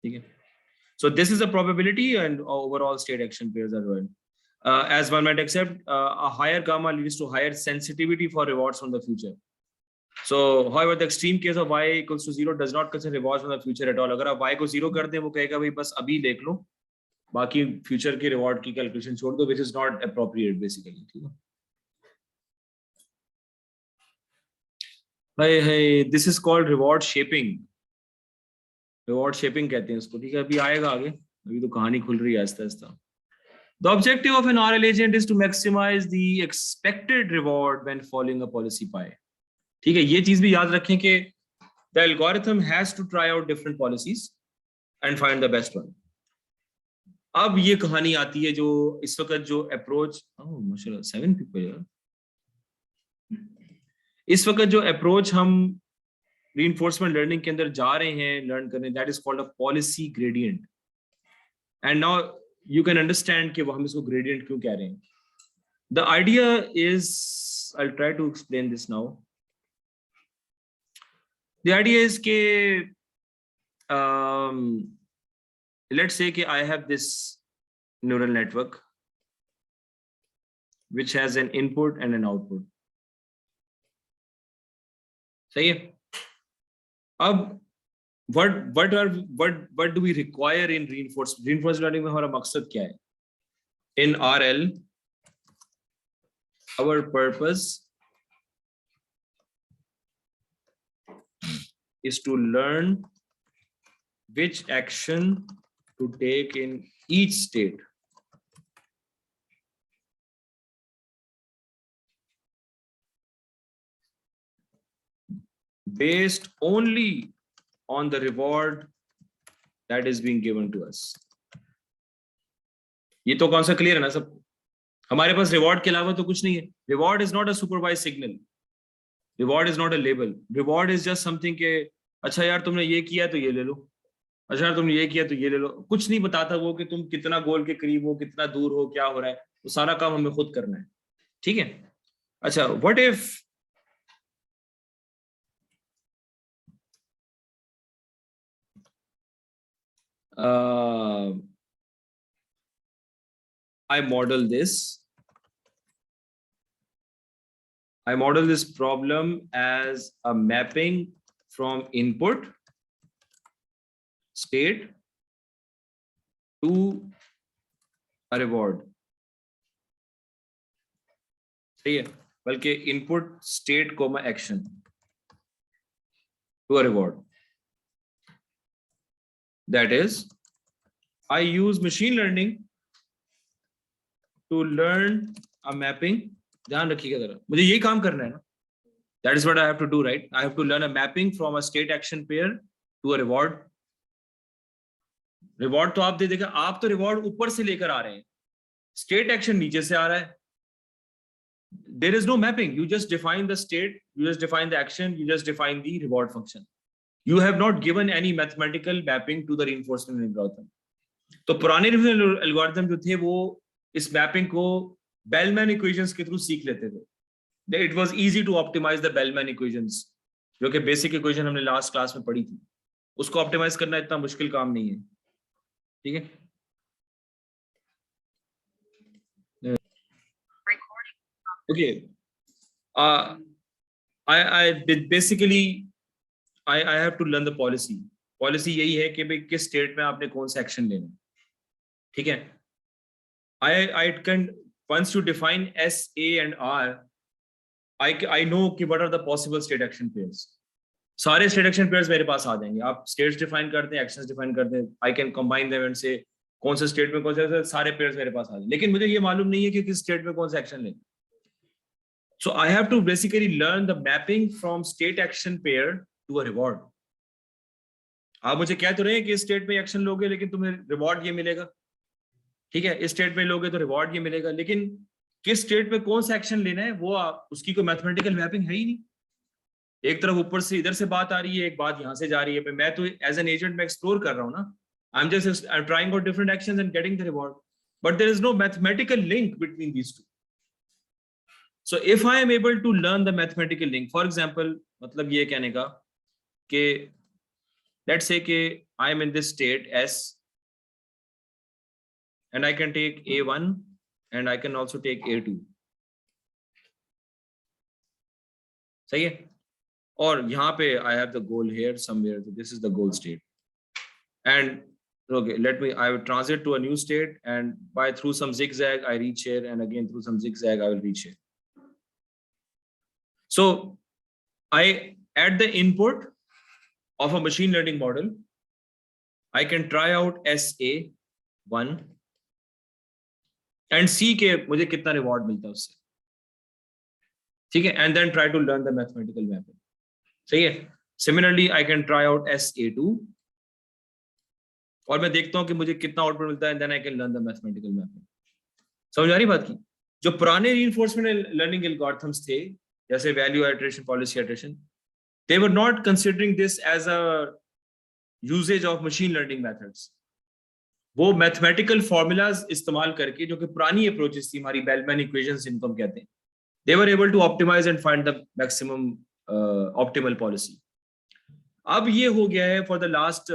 ठीक है. So this is a probability and overall state action pairs are run. As one might accept, a higher gamma leads to higher sensitivity for rewards from the future. So, however, the extreme case of y equals to 0 does not consider rewards from the future at all. अगर आप y को 0 कर दें, वो कहेगा भाई बस अभी देख लो, बाकी future के reward की calculation छोड़ दो, which is not appropriate basically. ठीक है. Hey, this is called reward shaping. Reward shaping कहते हैं इसको. ठीक है, अभी आएगा आगे, अभी तो कहानी खुल रही है Aahista Aahista. The objective of an RL agent is to maximize the expected reward when following a policy pi. ठीक है, ये चीज भी याद रखें कि the algorithm has to try out different policies and find the best one. अब ये कहानी आती है जो इस वक्त जो अप्रोच, माशाल्लाह 7 people यार. इस वक्त जो अप्रोच हम reinforcement learning के अंदर जा रहे हैं लर्न करने, that is called a policy gradient. And now you can understand कि हम इसको gradient क्यों कह रहे हैं. The idea is, I'll try to explain this now. The idea is कि let's say कि I have this neural network which has an input and an output. सही है. अब what do we require in reinforcement learning में हमारा मकसद क्या है? In RL, our purpose is to learn which action to take in each state. Based only on the reward that is being given to us. ये तो कौन सा क्लियर है ना सब? हमारे पास रिवॉर्ड के अलावा तो कुछ नहीं है. Reward is not a supervise signal. Reward is not a label. Reward is just something के अच्छा यार तुमने ये किया तो ये ले लो, अच्छा यार तुमने ये किया तो ये ले लो. कुछ नहीं बताता वो कि तुम कितना गोल के करीब हो, कितना दूर हो, क्या हो रहा है. वो सारा काम हमें खुद करना है. ठीक है. अच्छा, what if I model this. I model this problem as a mapping from input state to a reward. सही है, बल्कि input state comma action to a reward. That is, I use machine learning to learn a mapping. ध्यान रखिएगा जरा, मुझे यही काम करना है ना. That is what I have to do, right? I have to learn a mapping from a state action pair to a reward. Reward तो आप दे देगा, आप तो reward ऊपर से लेकर आ रहे हैं, state action नीचे से आ रहा है. There is no mapping. You just define the state, you just define the action, you just define the reward function. You have not given any mathematical mapping to the reinforcement algorithm. तो पुराने reinforcement algorithm जो थे वो इस mapping को Bellman equations के थ्रू सीख लेते थे. It was easy to optimize the Bellman equations, जो कि basic equation हमने last class में पढ़ी थी. उसको optimize करना इतना मुश्किल काम नहीं है. ठीक है? Okay. I basically I have to learn the policy. Policy यही है कि भाई किस state में आपने कौन सा action लेना. ठीक है? I can, once you define S, A and R, I know कि what are the possible state action pairs. सारे state action pairs मेरे पास आ जाएंगे. आप states define करते हैं, actions define करते हैं. I can combine them and say कौन सा state में कौन सा सारे pairs मेरे पास आ जाएंगे. लेकिन मुझे ये मालूम नहीं है कि किस state में कौन सा action लेना. So I have to basically learn the mapping from state action pair to a reward. आप मुझे कह तो रहे हैं कि इस state में action लोगे लेकिन तुम्हें reward ये मिलेगा. ठीक है, इस state में लोगे तो reward ये मिलेगा, लेकिन किस state में कौन सा action लेना है वो उसकी कोई mathematical mapping है ही नहीं. एक तरफ ऊपर से इधर से बात आ रही है, एक बात यहाँ से जा रही है. मैं तो as an agent मैं explore कर रहा हूँ ना. I'm trying out different actions and getting the reward, but there is no mathematical link between these two. So if I am able to learn the mathematical link, for example, मतलब ये कहने का कि let's say कि I am in this state S and I can take A1 and I can also take A2. सही है? और यहाँ पे I have the goal here somewhere. So this is the goal state. And okay, I will transit to a new state, and through some zigzag I reach here, and again through some zigzag I will reach here. So I, at the input of a machine learning model, I can try out SA1 and see के मुझे कितना reward मिलता है उससे. ठीक है? And then try to learn the mathematical mapping. सही है? Similarly, I can try out SA2 और मैं देखता हूँ कि मुझे कितना आउटपुट मिलता है, and then I can learn the mathematical mapping. समझ आ रही बात की? जो पुराने reinforcement learning algorithms थे, जैसे value iteration, policy iteration, they were not considering this as a usage of machine learning methods. वो मैथमेटिकल फॉर्मूलाज इस्तेमाल करके, जो कि पुरानी अप्रोचेस थी हमारी बेलमैन इक्वेशंस जिनको हम कहते हैं, they were able to optimize and find the maximum optimal policy. अब ये हो गया है for the last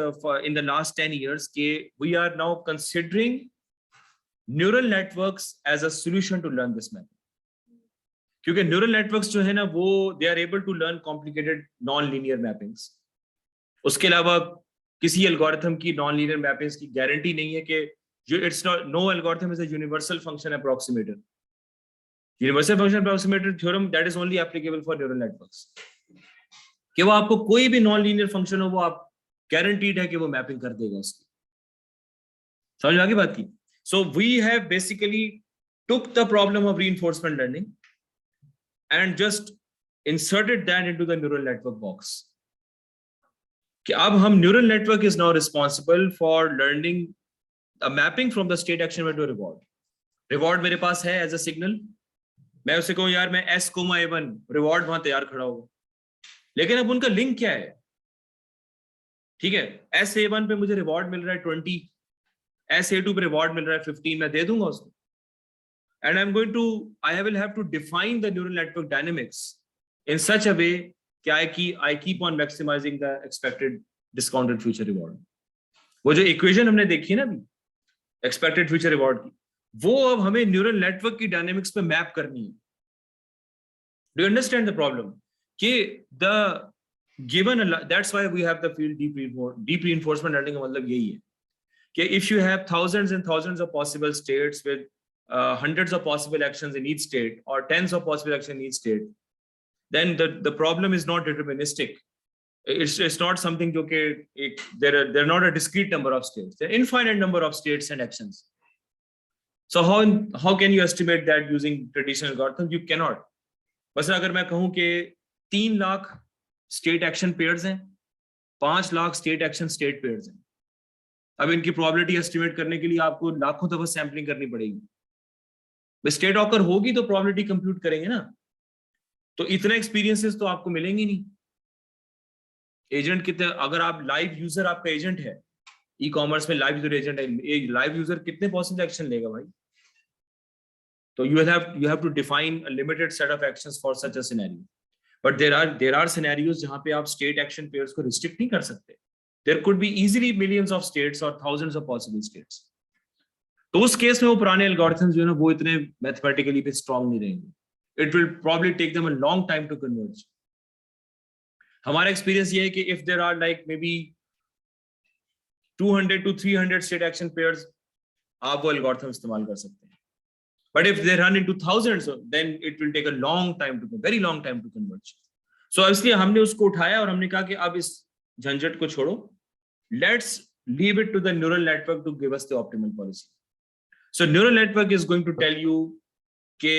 in the last 10 years कि we are now considering neural networks as a solution to learn this method. क्योंकि न्यूरल नेटवर्क्स जो है ना वो they are able to learn complicated non linear mappings. उसके अलावा किसी एल्गोरिथम की नॉन लीनियर मैपिंग्स की गारंटी नहीं है कि it's not, no algorithm is a universal function approximator. Universal function approximator theorem that is only applicable for neural networks. कि वो आपको कोई भी नॉन लीनियर फंक्शन हो वो आप गारंटीड है कि वो मैपिंग कर देगा उसकी. समझ में आ गई बात की? So we have basically took the problem of reinforcement learning and just inserted that into the neural network box. कि अब हम neural network is now responsible for learning a mapping from the state action to reward. Reward मेरे पास है as a signal. मैं उसे कहूँ यार मैं S, A1 reward वहां तैयार खड़ा होगा. लेकिन अब उनका लिंक क्या है? ठीक है, SA1 पे मुझे reward मिल रहा है 20, SA2 पे reward मिल रहा है 15, मैं दे दूंगा उसको. And I will have to define the neural network dynamics in such a way that I keep on maximizing the expected discounted future reward. वो जो इक्वेशन हमने देखी है ना अभी एक्सपेक्टेड फ्यूचर रिवॉर्ड की, वो अब हमें न्यूरल नेटवर्क की डायनेमिक्स पे मैप करनी है. Do you understand the problem? कि the given, that's why we have the field deep reinforcement learning का मतलब यही है कि if you have thousands and thousands of possible states with hundreds of possible actions in each state or tens of possible actions in each state, then the problem is not deterministic. It's not something जो कि there are not a discrete number of states. There are infinite number of states and actions. So how can you estimate that using traditional algorithms? You cannot. बस अगर मैं कहूँ कि 3 लाख स्टेट एक्शन पेयर्स हैं, 5 lakh state action state pairs हैं, अब इनकी प्रोबेबिलिटी एस्टिमेट करने के लिए आपको लाखों दफा सैम्पलिंग करनी पड़ेगी. स्टेट ऑकर होगी तो प्रोबेबिलिटी कंप्यूट करेंगे ना, तो इतने एक्सपीरियंसेस तो आपको मिलेंगे नहीं. एजेंट कितने, अगर आप लाइव यूजर आपका एजेंट है, ई कॉमर्स में लाइव यूजर एजेंट है, लाइव यूजर कितने पॉसिबल एक्शन लेगा भाई? तो you have to define a limited set of actions for such a scenario. But there are scenarios जहां पे आप state action pairs को restrict नहीं कर सकते. There could be easily millions of states or thousands of possible states. तो उस केस में वो पुराने एल्गोरिथम्स जो है ना वो इतने मैथमेटिकली पे स्ट्रांग नहीं रहेंगे. It will probably take them a long time to converge. हमारा एक्सपीरियंस ये है कि if there are like maybe 200 to 300 state action pairs, आप वो एल्गोरिथम इस्तेमाल कर सकते हैं. But if they run into thousands, then it will take a long time to, very long time to converge. So इसलिए हमने उसको उठाया और हमने कहा कि अब इस झंझट को छोड़ो. Let's leave it to the neural network to give us the optimal policy. So neural network is going to tell you कि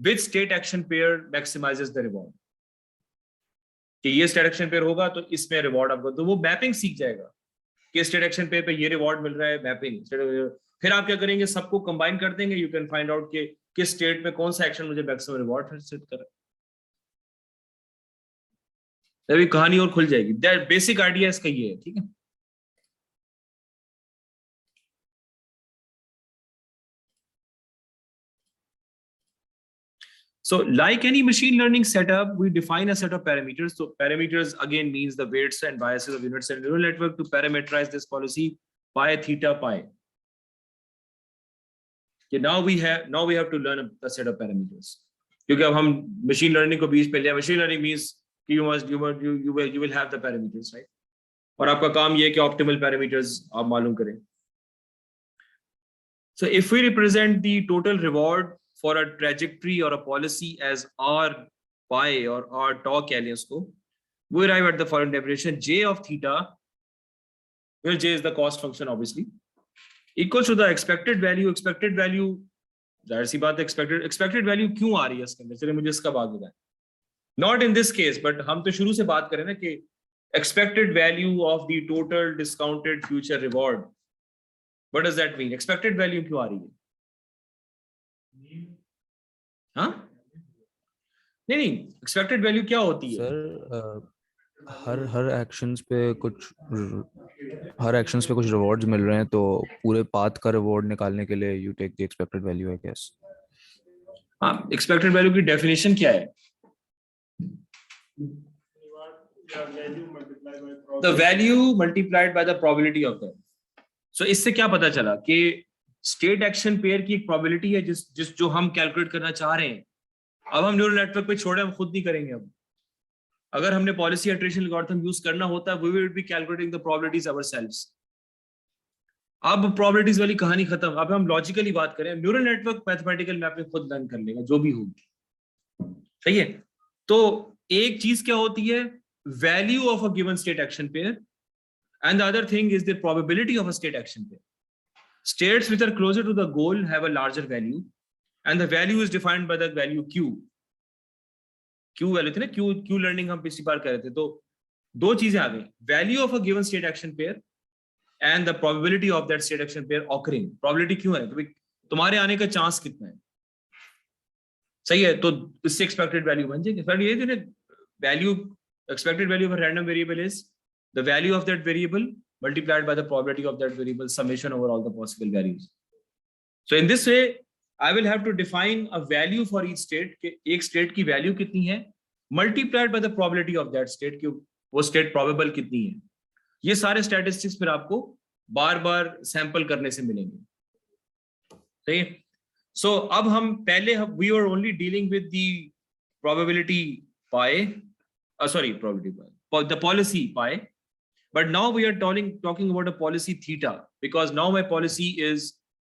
which state action pair maximizes the reward. कि ये state action pair होगा तो इसमें reward आपको, तो वो मैपिंग सीख जाएगा कि state action pair पे ये reward मिल रहा है, मैपिंग. फिर आप क्या करेंगे, सबको कंबाइन कर देंगे. यू कैन फाइंड आउट कि किस स्टेट में कौन सा एक्शन मुझे मैक्सिमम रिवॉर्ड सेट कर रहा है. अभी कहानी और खुल जाएगी. दैट बेसिक आइडिया इसका ये है. ठीक है. So like any machine learning setup, we define a set of parameters. So parameters again means the weights and biases of units and neural network to parameterize this policy pi theta pi. Now we have to learn a set of parameters. क्योंकि अब हम machine learning को बीच पे लिया. Machine learning means कि you will have the parameters, right? और आपका काम ये है कि optimal parameters आप मालूम करें. So if we represent the total reward for a trajectory or a policy as r pi or r tau कह लें उसको, we arrive at the following definition: j of theta, where j is the cost function obviously, equals to the expected value. Expected value, जाहिर सी बात है, expected value क्यों आ रही है इसके अंदर? चलिए मुझे इसका बात बताएं. Not in this case, but हम तो शुरू से बात करें ना कि expected value of the total discounted future reward. What does that mean? Expected value क्यों आ रही है? हाँ? नहीं, expected value क्या होती है? सर हर एक्शंस पे कुछ रिवॉर्ड्स मिल रहे हैं, तो पूरे पाथ का रिवॉर्ड निकालने के लिए you take the expected value, I guess. हाँ, एक्सपेक्टेड वैल्यू की डेफिनेशन क्या है? The value multiplied by the probability of that. So इससे क्या पता चला कि स्टेट एक्शन पेयर की एक प्रोबेबिलिटी है जिस जो हम कैलकुलेट करना चाह रहे हैं. अब हम न्यूरल नेटवर्क पे छोड़े, हम खुद नहीं करेंगे. अब अगर हमने पॉलिसी इटरेशन एल्गोरिथम यूज करना होता, we will be calculating the probabilities ourselves. अब प्रोबेबिलिटीज वाली कहानी खत्म. अब हम लॉजिकली बात करें, न्यूरल नेटवर्क मैथमेटिकल मैपिंग खुद लर्न कर लेगा जो भी होगी. सही है. तो एक चीज क्या होती है, value of a given state action pair, and the other thing is the probability of a state action pair. States which are closer to the goal have a larger value, and the value is defined by the value q. Q value थी ना, Q लर्निंग हम पिछली बार कर रहे थे. तो दो चीजें आ गई, value of a given state action pair and the probability of that state action pair occurring. Probability क्यों है? क्योंकि तुम्हारे आने का चांस कितना है. सही है. तो इससे एक्सपेक्टेड वैल्यू बन जाएगी. सर ये जो value, expected value of a random variable is the value of that variable multiplied by the probability of that variable, summation over all the possible values. So in this way, I will have to define a value for each state. कि एक state की value कितनी है, multiplied by the probability of that state, कि वो state probable कितनी है. ये सारे statistics फिर आपको बार बार सैंपल करने से मिलेंगे, सही है। सो अब हम पहले we are only dealing with the probability pi, sorry, probability pi, the policy pi, but now we are talking about a policy theta, because now my policy is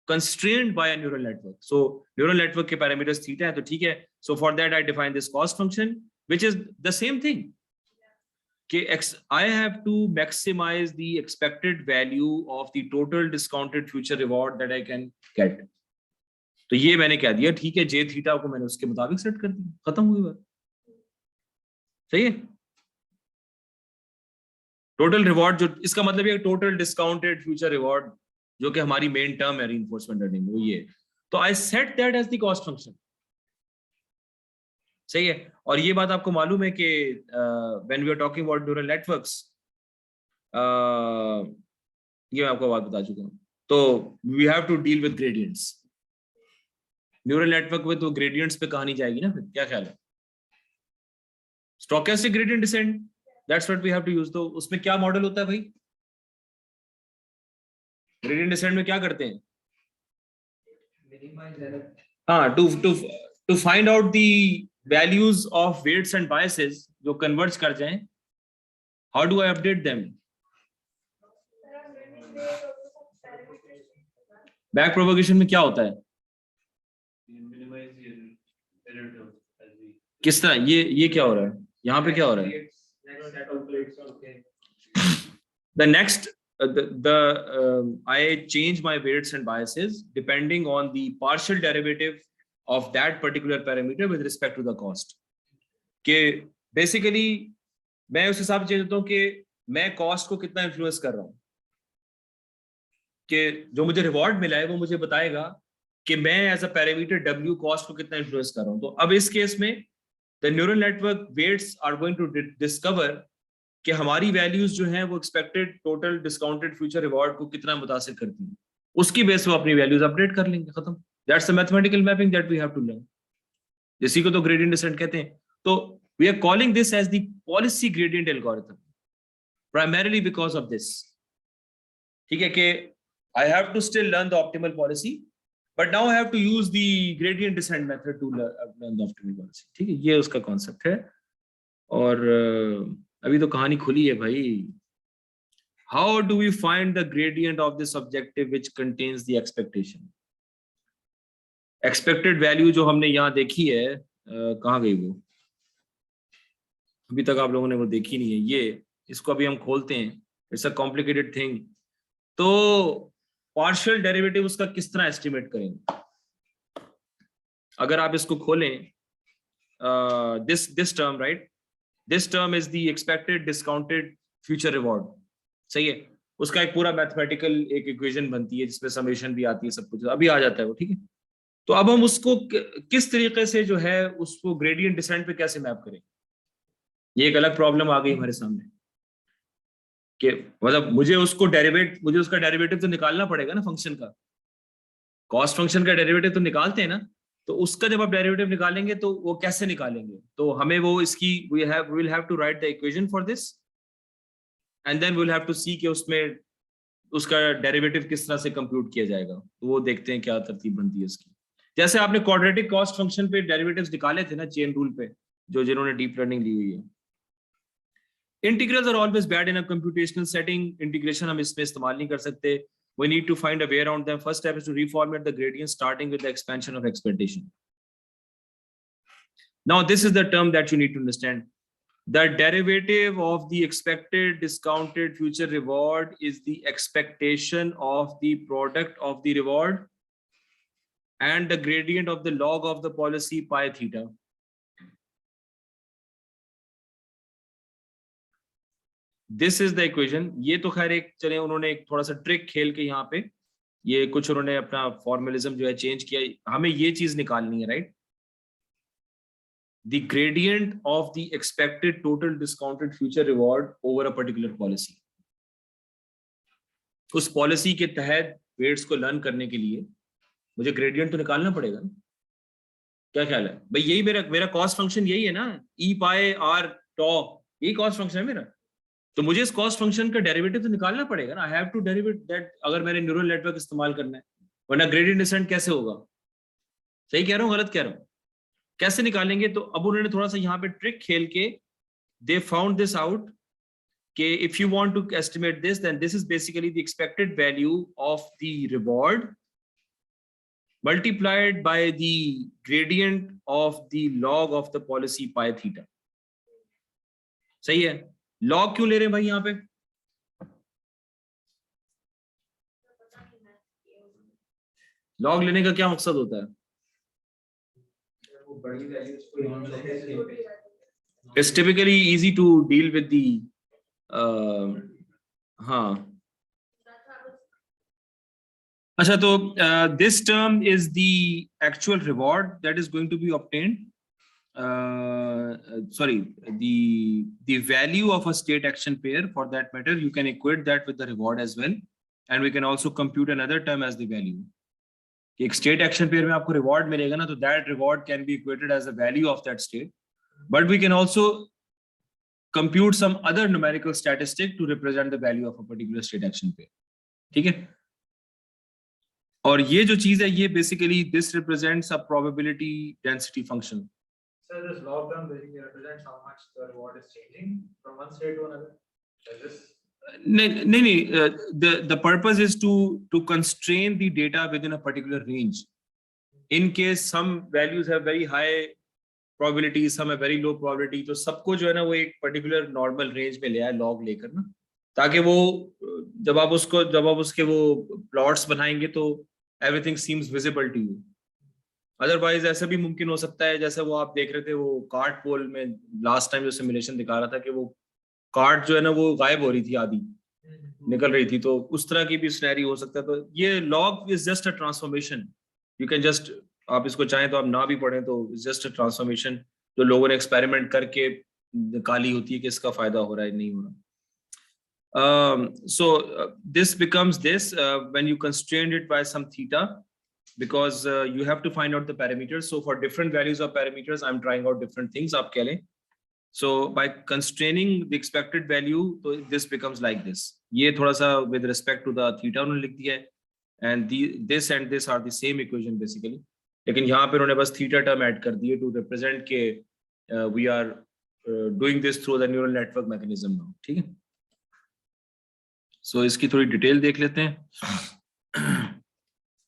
constrained by a neural network. So neural network के parameters theta है, तो ठीक है. So for that I define this cost function, which is the same thing. I have to maximize the expected value of the total discounted future reward that I can get. तो ये मैंने क्या दिया, ठीक है, J theta को मैंने उसके मुताबिक सेट कर दिया, खत्म हुई बात, सही है। टोटल रिवॉर्ड, जो इसका मतलब है टोटल डिस्काउंटेड फ्यूचर रिवॉर्ड, जो कि हमारी मेन टर्म है रीइंफोर्समेंट लर्निंग में, वो ये। तो I set that as the cost function, सही है। और ये बात आपको मालूम है कि when we are talking about neural networks, ये मैं आपको बात बता चुका हूँ, तो we have to deal with gradients. Neural network में तो ग्रेडियंट्स पे कहानी जाएगी ना, फिर क्या ख्याल है? Stochastic gradient descent, that's what we have to use. तो उसमें क्या मॉडल होता है भाई? ग्रेडियंट डिसेंट में क्या करते हैं? Minimize error. हाँ, to find out the values of weights and biases जो कन्वर्ज कर जाएं, how do I update them? Back propagation में क्या होता है? किस तरह? ये क्या हो रहा है यहाँ पे? क्या हो रहा है? The next, I change my weights and biases depending on the partial derivative of that particular parameter with respect to the cost. कि basically मैं उस हिसाब से चेंज होता हूँ कि मैं कॉस्ट को कितना इन्फ्लुएंस कर रहा हूँ, कि जो मुझे रिवॉर्ड मिला है वो मुझे बताएगा कि मैं as a parameter W cost को कितना इन्फ्लुएंस कर रहा हूँ। तो अब इस केस में the neural network weights are going to discover कि हमारी वैल्यूज जो हैं वो expected total discounted future reward को कितना मुतासिर करती हैं, उसकी बेस पे अपनी वैल्यूज अपडेट कर लेंगे, खत्म। That's the mathematical mapping that we have to learn, इसी को तो ग्रेडियंट डिसेंट कहते हैं। तो we are calling this as the policy gradient algorithm primarily because of this, ठीक है, कि I have to still learn the optimal policy, but now I have to use the gradient descent method to learn the optimal policy, ठीक है, ये उसका कॉन्सेप्ट है। और अभी तो कहानी खुली है भाई। How do we find the gradient of this objective which contains the expectation? Expected value जो हमने यहाँ देखी है, कहाँ गई वो? अभी तक आप लोगों ने वो देखी नहीं है। ये इसको अभी हम खोलते हैं, इट्स अ कॉम्प्लिकेटेड थिंग। तो पार्शियल डेरिवेटिव उसका किस तरह एस्टिमेट करेंगे? अगर आप इसको खोलें, this term, right, this term is the expected discounted future reward, सही है। उसका एक पूरा मैथमेटिकल एक इक्वेशन बनती है जिसमें समेशन भी आती है, सब कुछ अभी आ जाता है वो, ठीक है। तो अब हम उसको किस तरीके से जो है उसको ग्रेडियंट डिसेंट पे कैसे मैप करें, ये एक अलग प्रॉब्लम आ गई हमारे सामने। कि मतलब मुझे उसका डेरिवेटिव तो निकालना पड़ेगा ना फंक्शन का। कॉस्ट फंक्शन का डेरिवेटिव तो निकालते हैं ना, तो उसका जब आप डेरिवेटिव निकालेंगे तो वो कैसे निकालेंगे? तो हमें वो इसकी we'll have to write the equation for this and then we'll have to see कि उसमें उसका डेरिवेटिव किस तरह से कंप्यूट किया जाएगा। तो वो देखते हैं क्या तरतीब बनती है उसकी। जैसे आपने क्वाड्रेटिक कॉस्ट फंक्शन पे डेरिवेटिव्स निकाले थे ना चेन रूल पे, जिन्होंने डीप लर्निंग ली हुई है। Integrals are always bad in a computational setting. Integration हम इसमें इस्तेमाल नहीं कर सकते। We need to find a way around them. First step is to reformulate the gradient starting with the expansion of expectation. Now, this is the term that you need to understand. The derivative of the expected discounted future reward is the expectation of the product of the reward and the gradient of the log of the policy pi theta. This is the equation. ये तो खैर एक चले उन्होंने एक थोड़ा सा ट्रिक खेल के यहाँ पे ये कुछ उन्होंने अपना फॉर्मलिज्म जो है चेंज किया। हमें ये चीज निकालनी है, right, the gradient of the expected total discounted future reward over a particular policy. उस पॉलिसी के तहत वेट्स को लर्न करने के लिए मुझे ग्रेडियंट तो निकालना पड़ेगा ना। क्या ख्याल है भाई? यही मेरा कॉस्ट फंक्शन यही है ना, ई पाई आर टॉ, यही कॉस्ट फंक्शन है मेरा। तो मुझे इस कॉस्ट फंक्शन का डेरिवेटिव तो निकालना पड़ेगा ना. I have to derivate that अगर मैंने न्यूरल नेटवर्क इस्तेमाल करना है, वरना ग्रेडियंट डिसेंट कैसे होगा? सही कह रहा हूँ, गलत कह रहा हूँ? कैसे निकालेंगे? तो अब उन्होंने थोड़ा सा यहाँ पे ट्रिक खेल के दे फाउंड दिस आउट कि if you want to estimate this, then this is basically the expected value of the reward multiplied by the gradient of the log of the policy pi theta. सही है. log क्यों ले रहे हैं भाई यहाँ पे? log लेने का क्या मकसद होता है? वो बड़ी वैल्यूज को यूज करके It's typically easy to deal with the हाँ. अच्छा, तो this term is the actual reward that is going to be obtained. Sorry, the value of a state action pair, for that matter, you can equate that with the reward as well, and we can also compute another term as the value. कि एक state action pair में आपको reward मिलेगा ना, तो that reward can be equated as the value of that state, but we can also compute some other numerical statistic to represent the value of a particular state action pair. ठीक है? और ये जो चीज है, ये basically this represents a probability density function. So this log term basically represents how much the reward is changing from one state to another. Does this? The purpose is to constrain the data within a particular range. In case some values have very high probability, some have very low probability, तो सबको जो है ना वो एक particular normal range में ले आए log लेकर ना, ताकि वो जब आप उसके वो plots बनाएंगे तो everything seems visible to you. Otherwise ऐसा भी मुमकिन हो सकता है, जैसे वो आप देख रहे थे वो कार्ड पोल में लास्ट टाइम जो सिमुलेशन दिखा रहा था कि वो कार्ड जो है ना वो गायब हो रही थी, आधी निकल रही थी, तो उस तरह की भी सिनेरियो हो सकता है. तो ये log is just a transformation. You can just, आप इसको चाहें तो आप ना भी पढ़ें, तो इट्स जस्ट अ ट्रांसफॉर्मेशन जो लोगों ने एक्सपेरिमेंट करके निकाली होती है कि इसका फायदा हो रहा है नहीं हो रहा. So this becomes this when you constrain it by some theta, because you have to find out the parameters. So for different values of parameters, I'm trying out different things. आप कह लें. So by constraining the expected value, so this becomes like this. ये थोड़ा सा with respect to the theta उन्होंने लिख दिया है, and this and this are the same equation basically. लेकिन यहाँ पे उन्होंने बस theta term add कर दिए to represent के we are doing this through the neural network mechanism now. ठीक है? So इसकी थोड़ी डिटेल देख लेते हैं.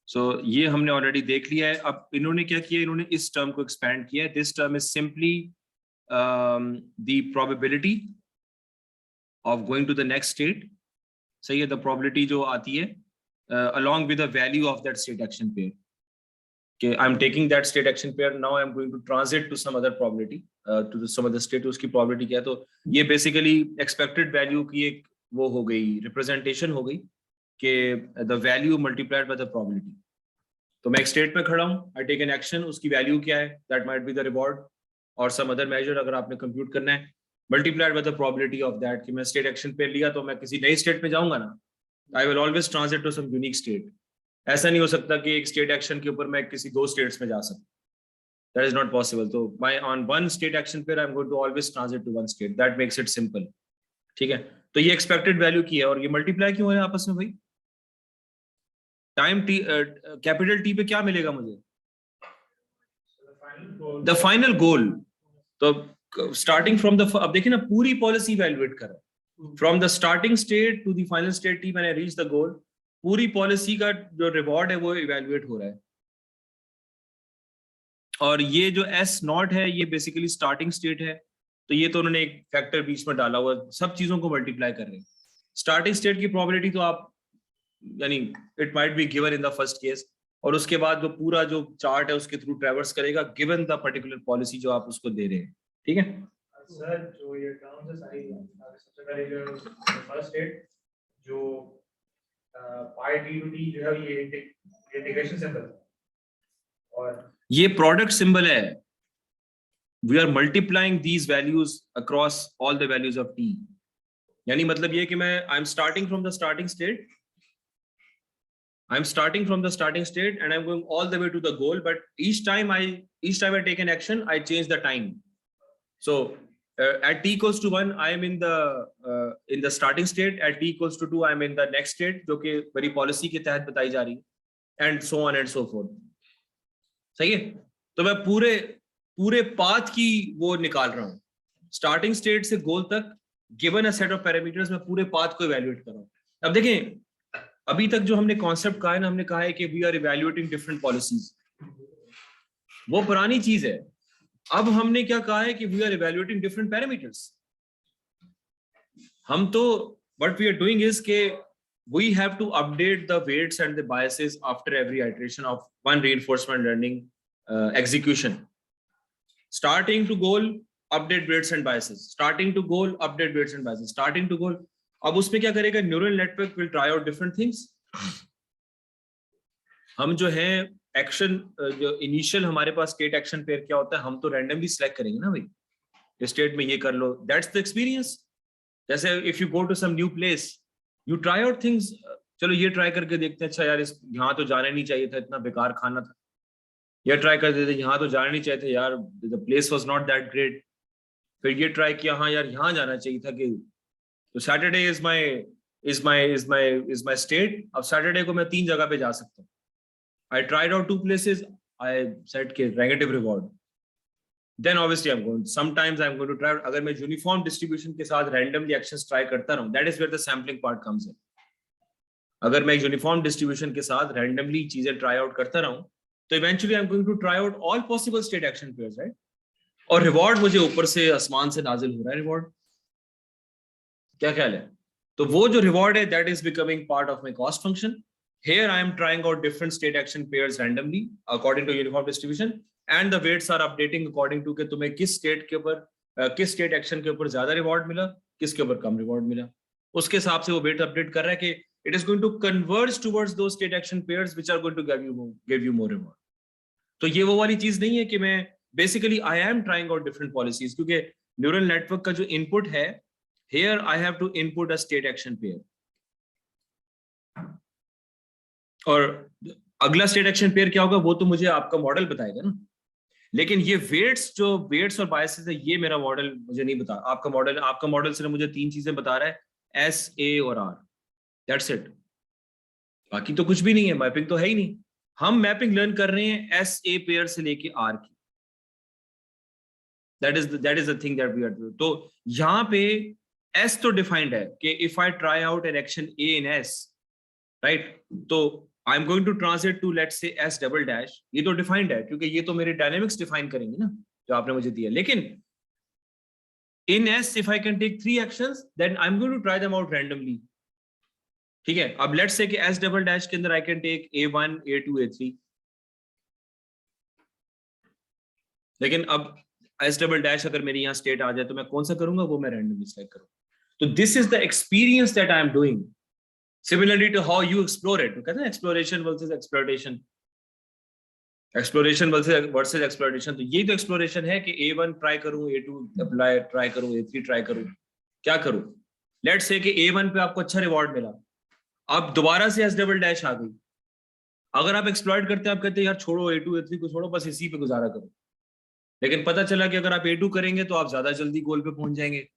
So ये हमने ऑलरेडी देख लिया है. अब इन्होंने क्या किया, इन्होंने इस टर्म को एक्सपैंड किया है. This term is simply the probability of going to the next state. सही है, the probability जो आती है along with the value of that state action pair. Okay, I'm taking that state action pair, now I'm going to transit to some other probability, to some other state. उसकी probability क्या है, तो ये basically expected value की एक वो हो गई, representation हो गई कि the value multiplied by the probability. तो मैं एक स्टेट में खड़ा हूँ, I take an action, उसकी वैल्यू क्या है, that might be the reward और some other measure अगर आपने कंप्यूट करना है, multiplied by the probability of that. कि मैं स्टेट एक्शन पेयर लिया तो मैं किसी नई स्टेट में जाऊंगा ना, I will always transit to some unique state. ऐसा नहीं हो सकता कि एक स्टेट एक्शन के ऊपर मैं किसी दो स्टेट्स में जा सकूं. That is not possible. तो on one state action pair I'm going to always transit to one state. That makes it simple. ठीक है? तो ये एक्सपेक्टेड वैल्यू की है और ये मल्टीप्लाई क्यों है आपस में भाई? टाइम टी, कैपिटल टी पे क्या मिलेगा मुझे? The final goal. तो स्टार्टिंग फ्रॉम द, अब देखिए ना पूरी पॉलिसी इवैल्यूएट कर रहा है from the starting state to the final state T. मैंने रीच द गोल, पूरी पॉलिसी का जो रिवॉर्ड है वो इवैल्यूएट हो रहा है. और ये जो एस नॉट है ये बेसिकली स्टार्टिंग स्टेट है. तो ये तो उन्होंने एक फैक्टर बीच में डाला हुआ, सब चीजों को मल्टीप्लाई कर रहे हैं. स्टार्टिंग स्टेट की प्रोबेबिलिटी तो आप यानी it might be given in the first case, और उसके बाद जो पूरा जो चार्ट है उसके थ्रू ट्रैवर्स करेगा गिवन द पर्टिकुलर पॉलिसी जो आप उसको दे रहे हैं. ठीक है सर, जो ये टर्म्स है सारी, सबसे पहले जो फर्स्ट स्टेट जो पाई टी टू टी जो है ये इंटीग्रेशन सिंबल, और ये प्रोडक्ट सिंबल है. We are multiplying these values across all the values of T. यानी मतलब ये कि मैं I am starting from the starting state, I'm starting from the starting state and I'm going all the way to the goal, but each time I take an action, I change the time. So at t equals to 1 I am in the starting state, at t equals to 2 I am in the next state, जो कि मेरी पॉलिसी के तहत बताई जा रही है, and so on and so forth. सही है? तो मैं पूरे पाथ की वो निकाल रहा हूँ, स्टार्टिंग स्टेट से गोल तक, given a set of parameters, मैं पूरे पाथ को इवैल्यूएट कर रहा हूँ. अब देखें, अभी तक जो हमने कॉन्सेप्ट कहा है ना, हमने कहा है कि we are evaluating different policies, वो पुरानी चीज है. अब हमने क्या कहा है कि we are evaluating different parameters. हम तो what we are doing is के we have to update the weights and the biases after every iteration of one reinforcement learning execution. Starting to goal, update weights and biases, starting to goal, update weights and biases, starting to goal. अब उसमें क्या करेगा, neural network will try out different things. हम जो है एक्शन, जो इनिशियल हमारे पास स्टेट एक्शन पेयर क्या होता है, हम तो रैंडमली सिलेक्ट करेंगे ना भाई, स्टेट में ये कर लो, दैट्स द एक्सपीरियंस. जैसे if you go to some new place, you try out things, चलो ये ट्राई करके देखते हैं, अच्छा यार इस यहाँ तो जाना नहीं चाहिए था, इतना बेकार खाना था, ये ट्राई कर देते, यहाँ तो जाना नहीं चाहिए था यार, the place was not that great. फिर ये ट्राई किया, हाँ यार यहाँ जाना चाहिए था. कि तो सैटरडे इज माय स्टेट. अब सैटरडे को मैं 3 जगह पे जा सकता हूँ. I tried out 2 places. I said कि negative reward. Then obviously I'm going. Sometimes I'm going to try. अगर मैं uniform distribution के साथ randomly actions try करता रहूँ, that is where the sampling part comes in. अगर मैं uniform distribution के साथ randomly चीजें try out करता रहूँ, तो eventually I'm going to try out all possible state action pairs, right? और reward मुझे ऊपर से आसमान से नाजिल हो रहा है reward. क्या ख्याल है? तो वो जो reward है, that is becoming part of my cost function. Here I am trying out different state action pairs randomly according to uniform distribution, and the weights are updating according to कि तुम्हें किस state के ऊपर, किस state action के ऊपर ज्यादा reward मिला, किसके ऊपर कम reward मिला. उसके हिसाब से वो weight update कर रहा है कि it is going to converge towards those state action pairs which are going to give you more reward. तो ये वो वाली चीज नहीं है कि मैं basically I am trying out different policies, क्योंकि neural network का जो input है, here I have to input a state action pair. और अगला स्टेट एक्शन पेयर क्या होगा वो तो मुझे आपका मॉडल बताएगा ना. लेकिन ये वेट्स और बायसेस है, ये मेरा मॉडल मुझे नहीं बता. आपका मॉडल सिर्फ मुझे 3 चीजें बता रहा है, एस, ए और आर, दैट्स इट. बाकी तो कुछ भी नहीं है, मैपिंग तो है ही नहीं. हम मैपिंग लर्न कर रहे हैं एस ए पेयर से लेके आर की. That is the thing that we are doing. तो यहाँ पे एस तो डिफाइंड है कि if I try out an action A in S, right, तो I'm going to transit to let's say S double dash. ये तो डिफाइंड है क्योंकि ये तो मेरे डायनेमिक्स डिफाइन करेंगे ना जो आपने मुझे दिया. लेकिन in S if I can take 3 actions, then I'm going to try them out randomly. ठीक है. अब let's say कि S double dash के अंदर I can take A1, A2, A3. लेकिन अब S double dash अगर मेरी यहाँ स्टेट आ जाए तो मैं कौन सा करूंगा, वो मैं randomly select करूँ. तो this is the experience that I am doing. Similarly to how you explore it, कहते हैं exploration versus exploitation, exploration versus exploitation. तो ये तो exploration है कि A1 try करूँ, A2 apply try करूँ, A3 try करूँ, क्या करूँ. Let's say कि A1 पे आपको अच्छा reward मिला, अब दोबारा से S double dash आ गई. अगर आप exploit करते हैं, आप कहते हैं यार छोड़ो A2 A3 को छोड़ो, बस इसी पे गुजारा करो. लेकिन पता चला कि अगर आप A2 करेंगे तो आप ज्यादा जल्दी गोल पे पहुंच जाएंगे,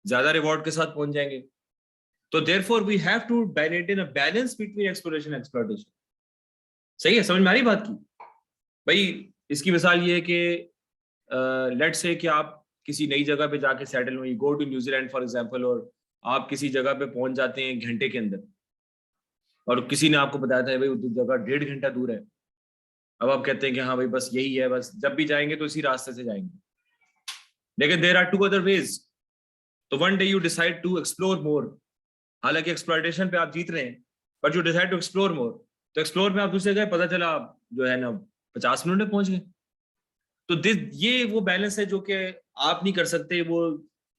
ज्यादा रिवॉर्ड के साथ पहुंच जाएंगे. तो therefore we have to maintain a balance between exploration and exploitation. सही है, समझ में आ रही बात की भाई. इसकी मिसाल ये है कि लेट्स से कि आप किसी नई जगह पे जाके सेटल हो, you go to New Zealand for example, और आप किसी जगह पे पहुंच जाते हैं घंटे के अंदर, और किसी ने आपको बताया था भाई वो जगह 1.5 घंटा दूर है. अब आप कहते हैं कि हाँ भाई बस यही है, बस जब भी जाएंगे तो इसी रास्ते से जाएंगे. लेकिन देयर आर 2 other ways. तो one day you decide to explore more. हालांकि एक्सप्लॉयटेशन पे आप जीत रहे हैं, but you decide to explore more. तो एक्सप्लोर में आप दूसरे गए, पता चला आप जो है ना 50 मिनट में पहुंच गए. तो ये वो बैलेंस है जो कि आप नहीं कर सकते, वो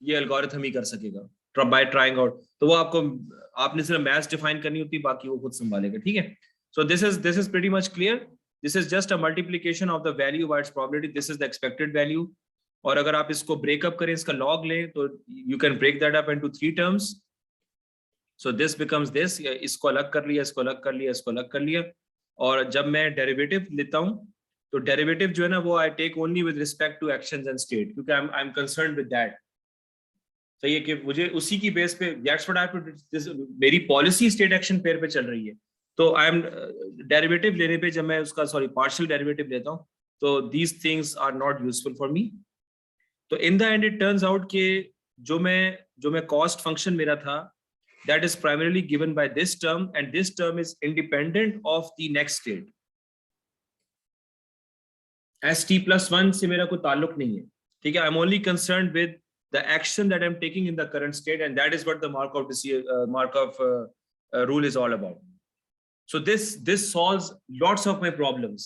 ये एल्गोरिथम ही कर सकेगा बाय ट्राइंग आउट. तो वो आपने सिर्फ मैथ्स डिफाइन करनी होती है, बाकी वो खुद संभालेगा. ठीक है. So this is pretty much clear. This is just a multiplication of the value by it's probability. This is the expected value. और अगर आप इसको ब्रेकअप करें, इसका लॉग लें, तो you can break that up into 3 terms. So this becomes this. इसको अलग कर लिया, इसको अलग कर लिया, इसको अलग कर लिया. और जब मैं डेरिवेटिव लेता हूँ तो डेरिवेटिव जो है ना वो I take only with respect to actions and state, क्योंकि I'm concerned with that. सही है कि मुझे उसी की बेस पे that's what I have to, मेरी पॉलिसी स्टेट एक्शन पेयर पे चल रही है, तो आई एम डेरिवेटिव लेने पे जब मैं उसका पार्शियल डेरिवेटिव लेता हूँ, तो these things are not useful for me. तो in the end it turns out कि जो मैं कॉस्ट फंक्शन मेरा था, that is primarily given by this term, and this term is independent of the next state. st+1 से मेरा कोई ताल्लुक नहीं है, ठीक है? I'm only concerned with the action that I'm taking in the current state, and that is what the Markov rule is all about. So this solves lots of my problems,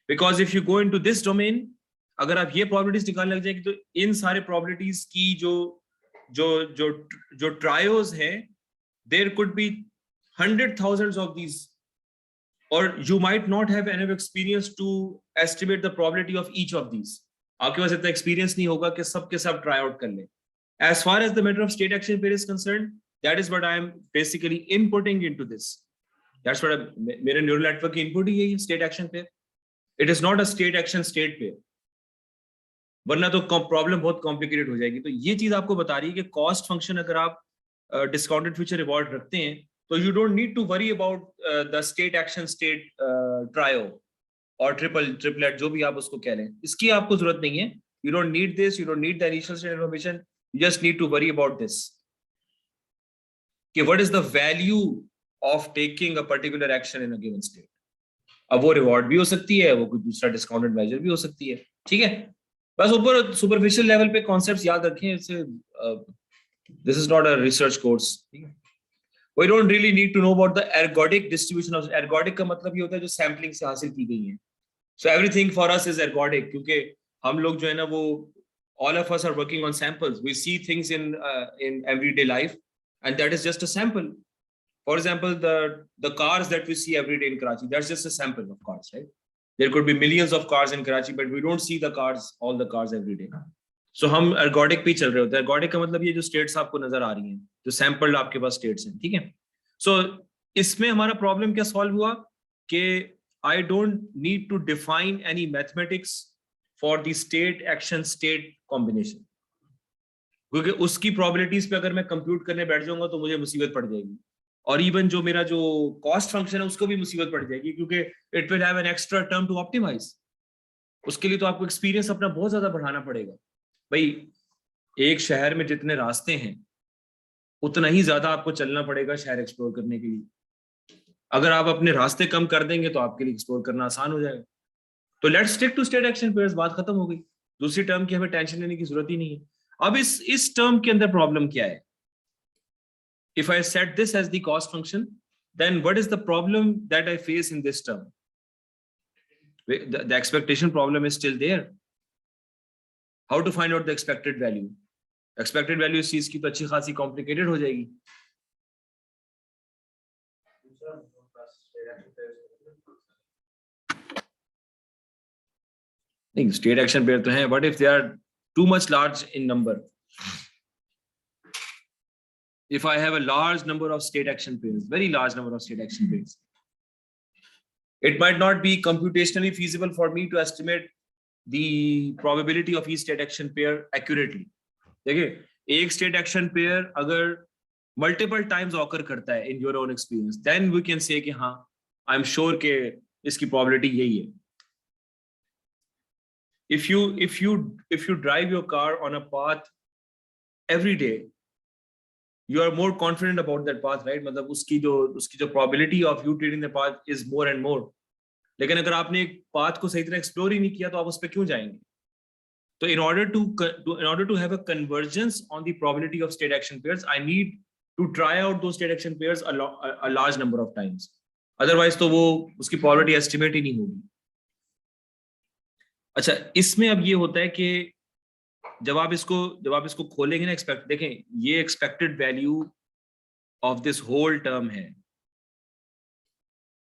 because if you go into this domain, अगर आप ये probabilities निकालने लग जाएंगे, तो इन सारे probabilities की जो trios हैं, there could be 100,000s of these, or you might not have enough experience to estimate the probability of each of these. आपके पास इतना experience नहीं होगा कि सब के सब try out कर लें. As far as the matter of state action pair is concerned, that is what I am basically inputting into this. That's what मेरे neural network की input ही है state action pair. It is not a state action state pair. वरना तो problem बहुत complicated हो जाएगी. तो ये चीज आपको बता रही है कि cost function अगर आप डिस्काउंटेड फ्यूचर रिवॉर्ड रखते हैं, तो you don't need to worry about the state action state trio और ट्रिपलेट, जो भी आप उसको कह लें, इसकी आपको जरूरत नहीं है. You don't need this, you don't need the initial state information, you just need to worry about this कि what is the value of taking a particular action in a given state. अब वो रिवॉर्ड भी हो सकती है, वो कोई दूसरा डिस्काउंटेड मेजर भी हो सकती है, ठीक है? बस ऊपर सुपरफिशियल लेवल पे कॉन्सेप्ट्स याद रखें. इससे this is not a research course. We don't really need to know about the ergodic distribution of ergodic का मतलब ये होता है जो सैम्पलिंग से हासिल की गई है. So everything for us is ergodic, क्योंकि हम लोग जो है ना वो all of us are working on samples. We see things in everyday life, and that is just a sample. For example, the cars that we see every day in Karachi, that's just a sample of cars, right? There could be millions of cars in Karachi, but we don't see all the cars every day. So हम ergodic पे चल रहे होते हैं. ergodic का मतलब ये जो states आपको नजर आ रही हैं, जो sampled आपके पास states हैं, ठीक है? So इसमें हमारा problem क्या solve हुआ कि I don't need to define any mathematics for the state action state combination, क्योंकि उसकी probabilities पे अगर मैं compute करने बैठ जाऊंगा तो मुझे मुसीबत पड़ जाएगी, और even जो मेरा जो cost function है उसको भी मुसीबत पड़ जाएगी, क्योंकि it will have an extra term to optimize. उसके लिए तो आपको experience अपना बहुत ज्यादा बढ़ाना पड़ेगा. भाई एक शहर में जितने रास्ते हैं उतना ही ज्यादा आपको चलना पड़ेगा शहर एक्सप्लोर करने के लिए. अगर आप अपने रास्ते कम कर देंगे तो आपके लिए एक्सप्लोर करना आसान हो जाएगा. तो let's stick to state action pairs, बात खत्म हो गई. दूसरी टर्म की हमें टेंशन लेने की जरूरत ही नहीं है. अब इस टर्म के अंदर प्रॉब्लम क्या है? If I set this as the cost function, then what is the problem that I face in this term? The expectation problem is still there. How to find out the expected value? Expected value इस चीज की तो अच्छी खासी complicated हो जाएगी. नहीं, state action pair तो हैं, but if they are too much large in number, if I have a large number of state action pairs, very large number of state action pairs, it might not be computationally feasible for me to estimate the probability of each state action pair accurately. देखिए, एक state action pair अगर multiple times occur करता है in your own experience, then we can say कि हाँ, I'm sure कि इसकी probability यही है. If you drive your car on a path every day, you are more confident about that path, right? मतलब उसकी जो probability of you treating the path is more and more. लेकिन अगर आपने एक पाथ को सही तरह एक्सप्लोर ही नहीं किया तो आप उस पर क्यों जाएंगे? तो in order to have a convergence on the probability of state action pairs, I need to try out those state action pairs a large number of times. Otherwise तो वो उसकी probability estimate ही नहीं होगी. अच्छा, इसमें अब ये होता है कि जब आप इसको खोलेंगे ना, देखें ये expected value of this whole term है,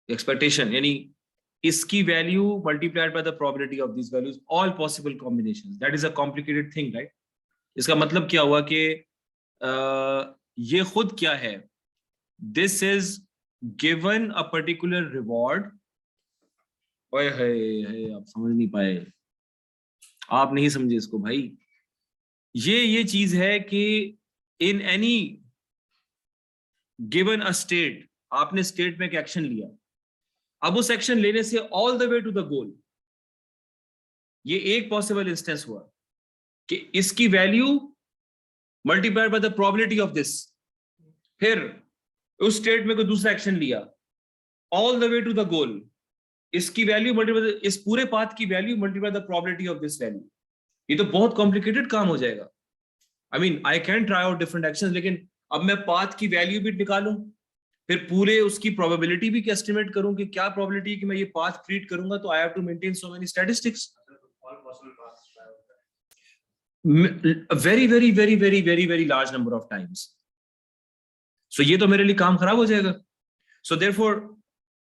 expectation यानी इसकी value multiplied by the probability of this values, all possible combinations. That is a complicated thing, right? इसका मतलब क्या हुआ कि ये खुद क्या है? This is given a particular reward. ओए हे, आप समझ नहीं पाए, आप नहीं समझे इसको भाई. ये चीज है कि in any given a state, आपने स्टेट में एक एक्शन लिया, अब उस एक्शन लेने से all the way to the goal, ये एक पॉसिबल इंस्टेंस हुआ कि इसकी value multiplied by the probability of this, फिर उस स्टेट में कोई दूसरा एक्शन लिया, all the way to the goal, इसकी वैल्यू मल्टीप्लाई, इस पूरे पाथ की value multiply the probability of this value. ये तो बहुत कॉम्प्लिकेटेड काम हो जाएगा। I mean I can try out different actions, लेकिन अब मैं पाथ की वैल्यू भी निकालूं, फिर पूरे उसकी प्रोबेबिलिटी भी एस्टिमेट करूं कि क्या प्रोबेबिलिटी कि मैं ये पाथ क्रिएट करूंगा, तो I have to maintain so many statistics, all possible paths try out there. Very very very very very very large number of times. So ये तो मेरे लिए काम खराब हो जाएगा। So therefore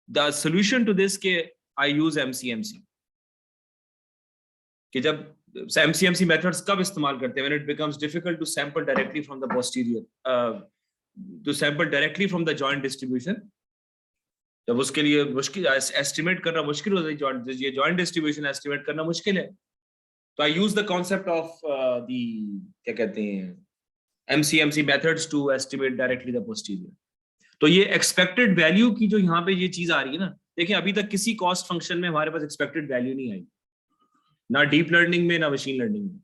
the solution to this के आई यूज एमसीएमसी, कि जब एमसीएमसी मेथड्स कब इस्तेमाल करते हैं, when it becomes difficult to sample directly from the posterior, to sample directly from the joint distribution, जब उसके लिए मुश्किल एस्टिमेट करना मुश्किल होता है, ये जॉइंट डिस्ट्रीब्यूशन एस्टिमेट करना मुश्किल है, तो I use the concept of the क्या कहते हैं MCMC methods to estimate directly the posterior. तो ये एक्सपेक्टेड वैल्यू की जो यहाँ पे ये चीज आ रही है ना, देखिए अभी तक किसी कॉस्ट फंक्शन में हमारे पास एक्सपेक्टेड वैल्यू नहीं आई, ना डीप लर्निंग में ना मशीन लर्निंग में,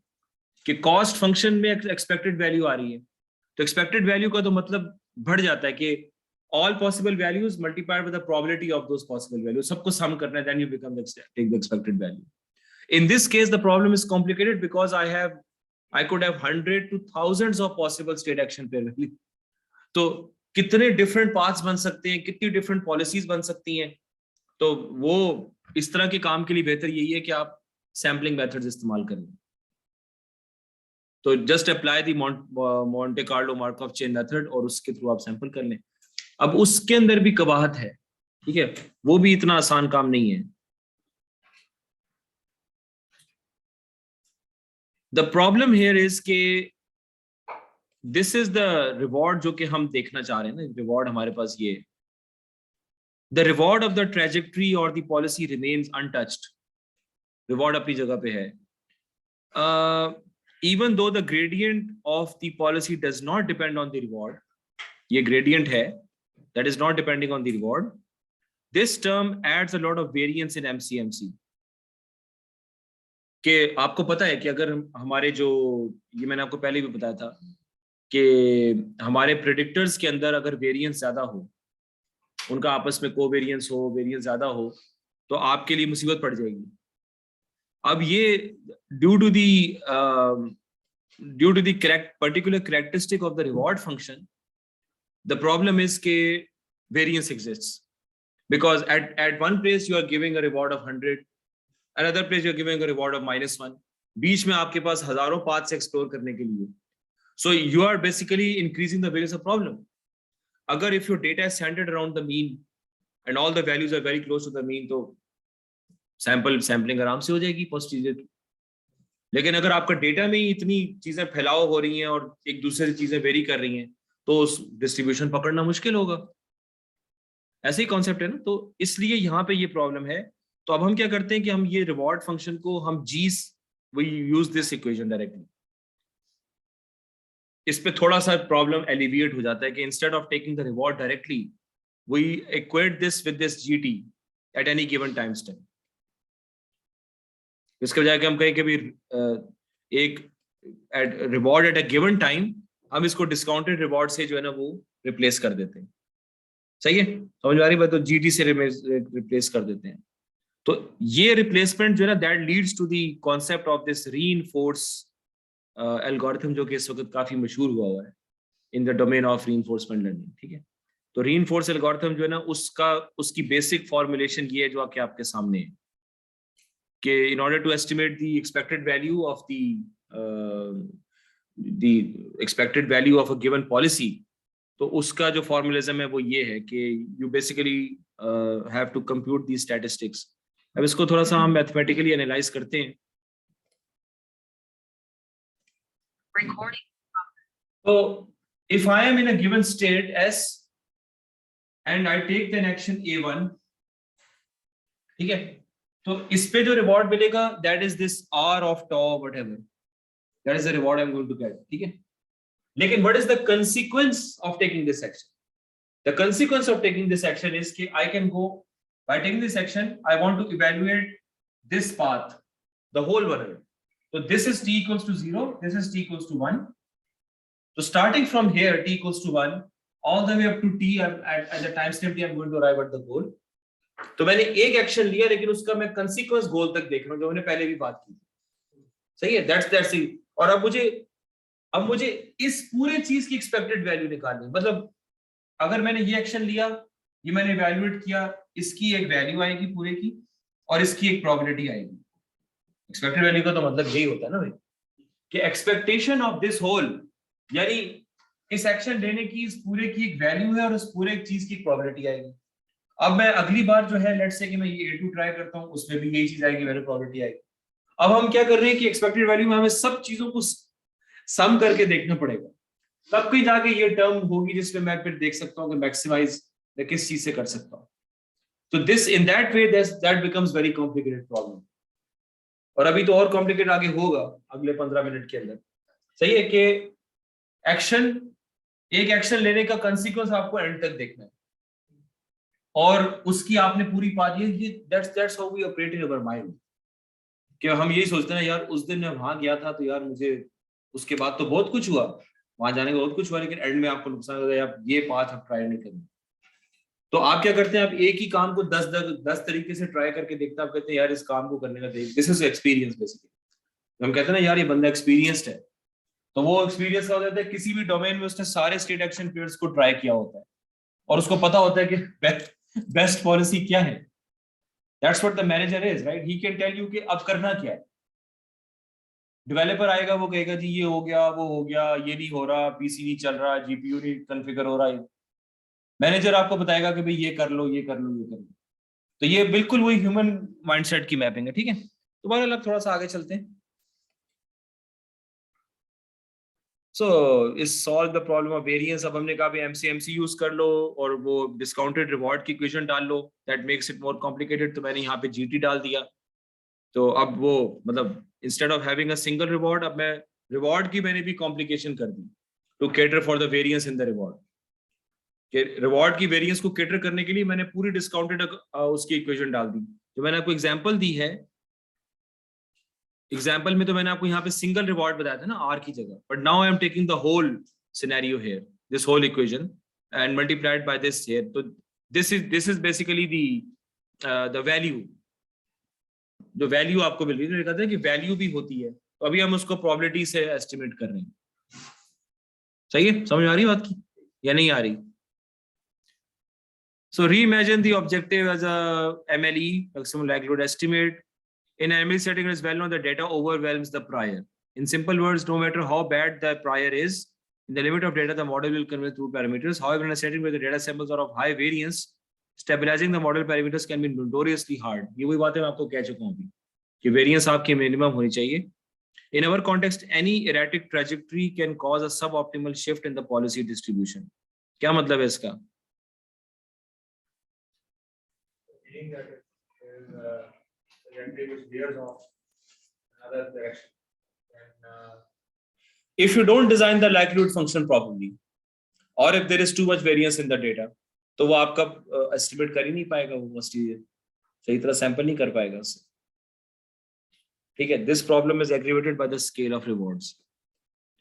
कि कॉस्ट फंक्शन में एक्सपेक्टेड वैल्यू आ रही है। तो एक्सपेक्टेड वैल्यू का तो मतलब बढ़ जाता है कि all possible values multiplied with the probability of those possible values, सबको sum करना है, then you become take the expected value. In this case the problem is complicated because I could have 100 to thousands of possible state action pair value. तो कितने different paths बन सकते हैं, कितनी different policies बन सकती हैं, तो वो इस तरह के काम के लिए बेहतर यही है कि आप sampling methods इस्तेमाल करें। तो just apply the Monte Carlo Markov chain method और उसके थ्रू आप सैंपल कर लें। अब उसके अंदर भी कबाहत है, ठीक है, वो भी इतना आसान काम नहीं है। द प्रॉब्लम हियर इज के दिस इज द रिवॉर्ड जो कि हम देखना चाह रहे हैं ना, रिवॉर्ड हमारे पास ये, the reward of the trajectory और the policy remains untouched, reward अपनी जगह पे है। Even though the gradient of the policy does not depend on the reward, ये ग्रेडियंट है that is not depending on the reward, this term adds a lot of variance in MCMC। कि आपको पता है कि अगर हमारे जो, ये मैंने आपको पहले भी बताया था कि हमारे प्रेडिक्टर्स के अंदर अगर वेरिएंस ज्यादा हो, उनका आपस में कोवेरिएंस हो, वेरिएंस ज्यादा हो, तो आपके लिए मुसीबत पड़ जाएगी। अब ये due to the particular characteristic of the reward function, the problem is ke variance exists because at one place you are giving a reward of 100, another place you are giving a reward of -1, बीच में आपके पास हजारों paths explore करने के लिए, so you are basically increasing the variance of problem। अगर if your data is centered around the mean and all the values are very close to the mean, तो sampling आराम से हो जाएगी posterior की। लेकिन अगर आपका डेटा में ही इतनी चीजें फैलाव हो रही हैं और एक दूसरे से चीजें वेरी कर रही हैं, तो उस डिस्ट्रीब्यूशन पकड़ना मुश्किल होगा। ऐसे ही कॉन्सेप्ट है ना, तो इसलिए यहाँ पे ये प्रॉब्लम है। तो अब हम क्या करते हैं कि हम ये रिवॉर्ड फंक्शन को हम we use this equation directly, इस पे थोड़ा सा प्रॉब्लम एलिविएट हो जाता है कि instead of taking the reward directly we equate this with this GT at any given time step. इसके बजाय कि हम कहें कि भी एक reward at a given time, हम इसको डिस्काउंटेड रिवॉर्ड से जो है ना वो रिप्लेस कर देते हैं। सही है, समझ आ रही बात? तो जीटी से रिप्लेस कर देते हैं। तो ये रिप्लेसमेंट जो है ना, that leads to the concept of this reinforce algorithm, जो कि इस वक्त काफी मशहूर हुआ है in the domain of reinforcement learning. ठीक है, तो रीइंफोर्स एल्गोरिथम जो है ना, उसकी बेसिक फॉर्मुलेशन ये है जो आपके सामने है कि in order to estimate the expected value of the expected value of a given policy, तो उसका जो फॉर्मुलिज्म है वो ये है कि you basically have to compute these statistics। अब इसको थोड़ा सा हम मैथमेटिकली एनालाइज करते हैं। So if I am in a given state S and I take an action A1, ठीक है, तो इस पे जो रिवॉर्ड मिलेगा that is this R of tau whatever, that is the reward I'm going to get। ठीक है, लेकिन what is the consequence of taking this action? The consequence of taking this action is कि I can go by taking this action, I want to evaluate this path, the whole world. So this is t equals to 0, this is t equals to 1. So starting from here, t equals to 1, all the way up to t, at the time step t, I'm going to arrive at the goal. तो मैंने एक एक्शन लिया, लेकिन उसका मैं कंसीक्वेंस गोल तक देख रहा हूँ, जो मैंने पहले भी बात की। सही है, that's it. और अब मुझे इस पूरे चीज की एक्सपेक्टेड वैल्यू निकालनी, मतलब अगर मैंने ये एक्शन लिया, ये मैंने इवैल्यूएट किया, इसकी एक वैल्यू आएगी पूरे की, और इसकी एक प्रोबेबिलिटी आएगी। एक्सपेक्टेड वैल्यू का तो मतलब यही होता है ना भाई, कि एक्सपेक्टेशन ऑफ दिस होल, यानी इस एक्शन लेने की इस पूरे की एक वैल्यू है और उस पूरे चीज की प्रोबेबिलिटी आएगी। अब मैं अगली बार जो है, लेट्स से कि मैं ये A2 ट्राई करता हूँ, उसमें भी यही चीज आएगी, वैल्यू प्रोबेबिलिटी आएगी। अब हम क्या कर रहे हैं कि एक्सपेक्टेड वैल्यू में हमें सब चीजों को सम करके देखना पड़ेगा, तब कहीं जाके ये टर्म होगी जिसमें मैं फिर देख सकता हूँ कि मैक्सिमाइज मैं किस चीज से कर सकता हूँ। तो this in that way that becomes very complicated problem. और अभी तो और कॉम्प्लिकेट आगे होगा अगले 15 मिनट के अंदर। सही है कि एक एक्शन लेने का कंसीक्वेंस आपको एंड तक देखना है, और उसकी आपने पूरी बात ये that's how we operate in our mind, कि हम यही सोचते हैं यार उस दिन मैं वहां गया था तो यार मुझे उसके बाद तो बहुत कुछ हुआ, वहां जाने का बहुत कुछ हुआ, लेकिन एंड में आपको नुकसान होता है, आप ये पाथ आप ट्राई नहीं करेंगे। तो आप क्या करते हैं, आप एक ही काम को 10 तरीके से ट्राई करके देखते हैं, आप कहते हैं यार इस काम को करने का दिस इज एक्सपीरियंस बेसिकली। हम कहते हैं ना यार ये बंदा एक्सपीरियंस्ड है, तो वो एक्सपीरियंस का होता है किसी भी डोमेन में उसने सारे स्टेट एक्शन पेयर्स को ट्राई किया होता है, और उसको पता होता है कि बेस्ट पॉलिसी क्या है। That's what the manager is, right? He can tell you कि अब करना क्या है। डेवलपर आएगा, वो कहेगा जी ये हो गया, वो हो गया, ये नहीं हो रहा, पीसी नहीं चल रहा, जीपीयू नहीं कॉन्फ़िगर हो रहा है। मैनेजर आपको बताएगा कि भाई ये कर लो, ये कर लो, ये कर लो। तो ये बिल्कुल वही ह्यूमन माइंडसेट की मैपिंग है, ठीक है। तो बहरहाल अब थोड़ा सा आगे चलते हैं। सो इस solve the problem of variance. अब हमने कहा भी एमसीएमसी यूज कर लो और वो डिस्काउंटेड रिवॉर्ड की इक्वेशन डाल लो, that makes it more complicated. तो मैंने यहाँ पे जीटी डाल दिया। तो अब वो मतलब instead of having a single reward, अब मैं रिवॉर्ड की मैंने भी कॉम्प्लिकेशन कर दी to cater for the variance in the reward. Reward की वेरिएंस को कैटर करने के लिए मैंने पूरी डिस्काउंटेड उसकी इक्वेशन डाल दी। जो मैंने आपको एग्जांपल दी है, एग्जांपल में तो मैंने आपको यहाँ पे सिंगल रिवॉर्ड बताया था ना आर की जगह, but now I am taking the whole scenario here, this whole equation and multiplied by this here. तो this is basically the value, जो वैल्यू आपको मिल रही है। कहते हैं कि वैल्यू भी होती है, तो अभी हम उसको प्रोबेबिलिटी से एस्टिमेट कर रहे हैं। सही है, समझ आ रही बात की या नहीं आ रही? So reimagine the objective as a MLE, maximum likelihood estimate. In an MLE setting, it is well known that data overwhelms the prior. In simple words, no matter how bad the prior is, in the limit of data, the model will convey two parameters. However, in a setting where the data samples are of high variance, stabilizing the model parameters can be notoriously hard. ये वही बात है मैं आपको कह चुका हूँ अभी कि variance आपकी minimum होनी चाहिए. In our context, any erratic trajectory can cause a suboptimal shift in the policy distribution. क्या मतलब है इसका? That is trajectory which veers off another direction. And if you don't design the likelihood function properly, or if there is too much variance in the data, तो वो आपका estimate कर ही नहीं पाएगा, वो सही तरह sample नहीं कर पाएगा उससे। ठीक है, this problem is aggravated by the scale of rewards.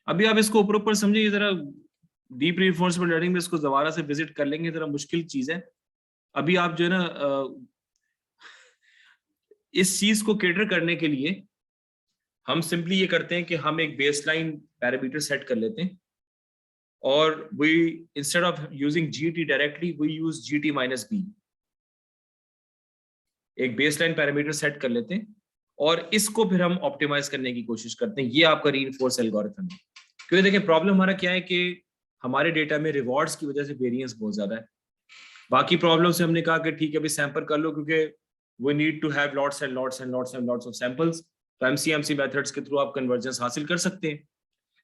अभी आप इसको ऊपर समझिए, जरा डीप रिइंफोर्समेंट लर्निंग में इसको दोबारा से विजिट कर लेंगे, जरा मुश्किल चीज है। अभी आप जो है ना इस चीज को कैटर करने के लिए हम सिंपली ये करते हैं कि हम एक बेसलाइन पैरामीटर सेट कर लेते हैं, और we instead of using GT directly we use GT minus B. एक बेसलाइन पैरामीटर सेट कर लेते हैं और इसको फिर हम ऑप्टिमाइज करने की कोशिश करते हैं। ये आपका रीइंफोर्स एल्गोरिथम है। क्योंकि देखिए प्रॉब्लम हमारा क्या है कि हमारे डेटा में रिवॉर्ड्स की वजह से वेरिएंस बहुत ज्यादा है। बाकी प्रॉब्लम से हमने कहा कि ठीक है अभी सैंपल कर लो, क्योंकि we need to have lots and lots and lots and lots of samples. तो MCMC methods के थ्रू आप कन्वर्जेंस हासिल कर सकते हैं।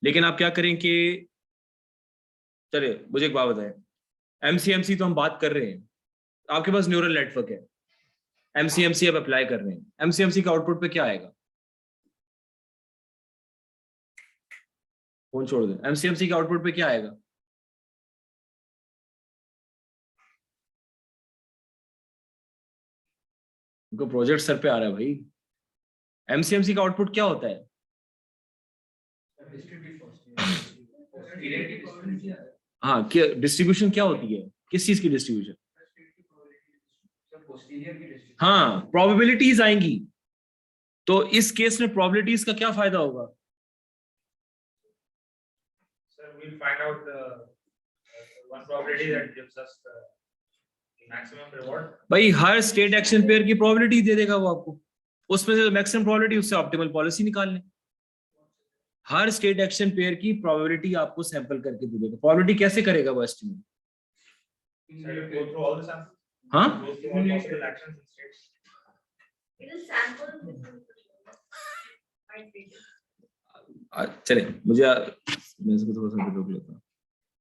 लेकिन आप क्या करें कि चलिए मुझे एक बात बताएं, MCMC तो हम बात कर रहे हैं, आपके पास न्यूरल नेटवर्क है, MCMC आप अप्लाई कर रहे हैं, MCMC का आउटपुट पे क्या आएगा? फोन छोड़ दे। एमसीएमसी के आउटपुट पे क्या आएगा? उनको प्रोजेक्ट सर पे आ रहा है भाई। एमसीएमसी का आउटपुट क्या होता है? हाँ, क्या डिस्ट्रीब्यूशन क्या होती है? किस चीज की डिस्ट्रीब्यूशन? हाँ, प्रोबेबिलिटीज आएंगी। तो इस केस में प्रोबेबिलिटीज का क्या फायदा होगा? Sir, we'll find out the one probability that gives us the maximum reward. भाई हर स्टेट एक्शन पेयर की प्रोबेबिलिटी दे देगा वो आपको, उसमें से मैक्सिमम प्रोबेबिलिटी, उससे ऑप्टिमल पॉलिसी निकाल लें। हर स्टेट एक्शन पेयर की प्रोबेबिलिटी आपको सैंपल करके दे देगा। प्रोबेबिलिटी कैसे करेगा वो estimate? Sir, you go through all the samples. हाँ, Go through all possible actions and states. It is sample. चले मैं इसको थोड़ा सा रोक लेता हूँ।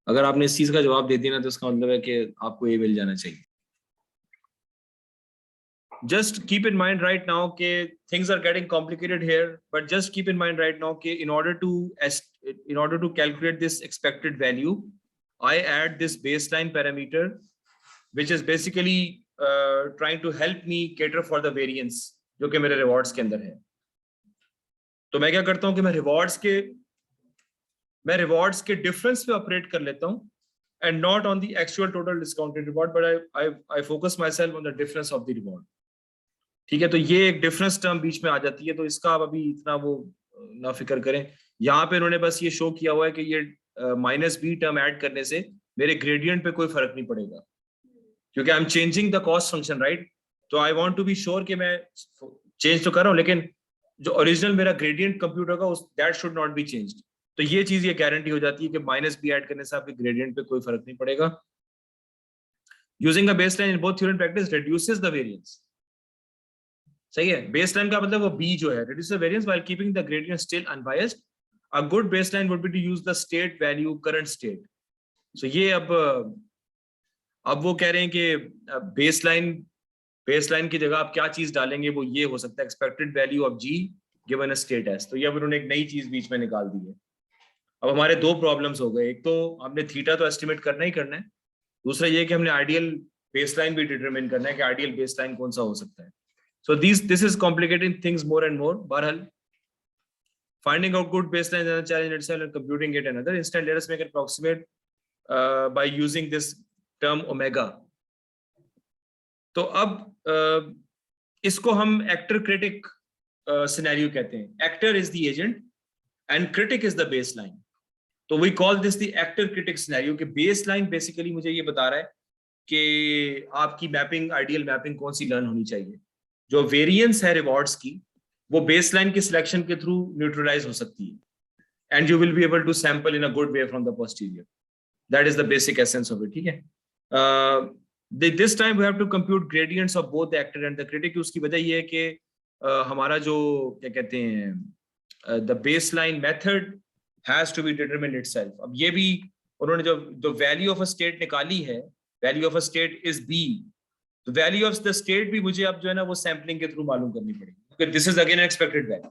अगर आपने इस चीज का जवाब दे दिया ना तो इसका मतलब है कि आपको ये मिल जाना चाहिए। Just keep in mind right now कि things are getting complicated here, but just keep in mind right now कि in order to calculate this expected value, I add this baseline parameter, which is basically trying to help me cater for the variance जो कि मेरे rewards के अंदर है। तो मैं क्या करता हूँ कि मैं रिवॉर्ड्स के डिफरेंस पे ऑपरेट कर लेता हूँ, and not on the actual total discounted reward, but I focus my self on the difference of the reward. ठीक है, तो ये एक डिफरेंस टर्म बीच में आ जाती है, तो इसका आप अभी इतना वो ना फिक्र करें। यहाँ पे उन्होंने बस ये शो किया हुआ है कि ये -b टर्म ऐड करने से मेरे ग्रेडियंट पे कोई फर्क नहीं पड़ेगा, क्योंकि I am changing the cost function, right. तो I want to be sure कि मैं चेंज तो कर रहा हूँ, लेकिन जो ओरिजिनल मेरा ग्रेडियंट कंप्यूट होगा उस that should not be changed. तो ये चीज ये गारंटी हो जाती है कि -b ऐड करने से आपके ग्रेडियंट पे कोई फर्क नहीं पड़ेगा। Using a baseline in both theory and practice reduces the variance. सही है, बेसलाइन का मतलब वो b जो है, reduce the variance while keeping the gradient still unbiased. A good baseline would be to use the state value current state. So ये अब वो कह रहे हैं कि बेसलाइन की जगह आप क्या चीज डालेंगे, वो ये हो सकता है expected value of g given a state S. तो ये अब उन्होंने एक नई चीज बीच में निकाल दी है। अब हमारे दो प्रॉब्लम्स हो गए, एक तो हमने थीटा तो एस्टिमेट करना ही करना है, दूसरा ये कि हमने आइडियल बेसलाइन भी डिटरमिन करना है कि आइडियल बेसलाइन कौन सा हो सकता है। So this is complicating things more and more. बहरहाल finding out good baseline is a challenge itself and computing it another. Instead, let us make it approximate by using this term omega. तो अब इसको हम एक्टर क्रिटिक सिनेरियो कहते हैं। Actor is the agent and critic is the baseline. तो we call this the actor critic scenario. कि बेसलाइन बेसिकली मुझे ये बता रहा है कि आपकी मैपिंग, आइडियल मैपिंग कौन सी लर्न होनी चाहिए। जो वेरिएंस है रिवॉर्ड्स की, वो बेसलाइन की सिलेक्शन के थ्रू न्यूट्रलाइज हो सकती है, and you will be able to sample in a good way from the posterior. That is the basic essence of it. ठीक है, this time we have to compute gradients of both the actor and the critic. उसकी वजह ये है कि हमारा जो क्या कहते हैं the baseline method has to be determined itself. अब ये भी उन्होंने जो वैल्यू ऑफ अ स्टेट निकाली है, value of a state is B. तो वैल्यू ऑफ द स्टेट भी मुझे अब जो है ना वो सैम्पलिंग के थ्रू मालूम करनी पड़ेगी, क्योंकि this is again expected value.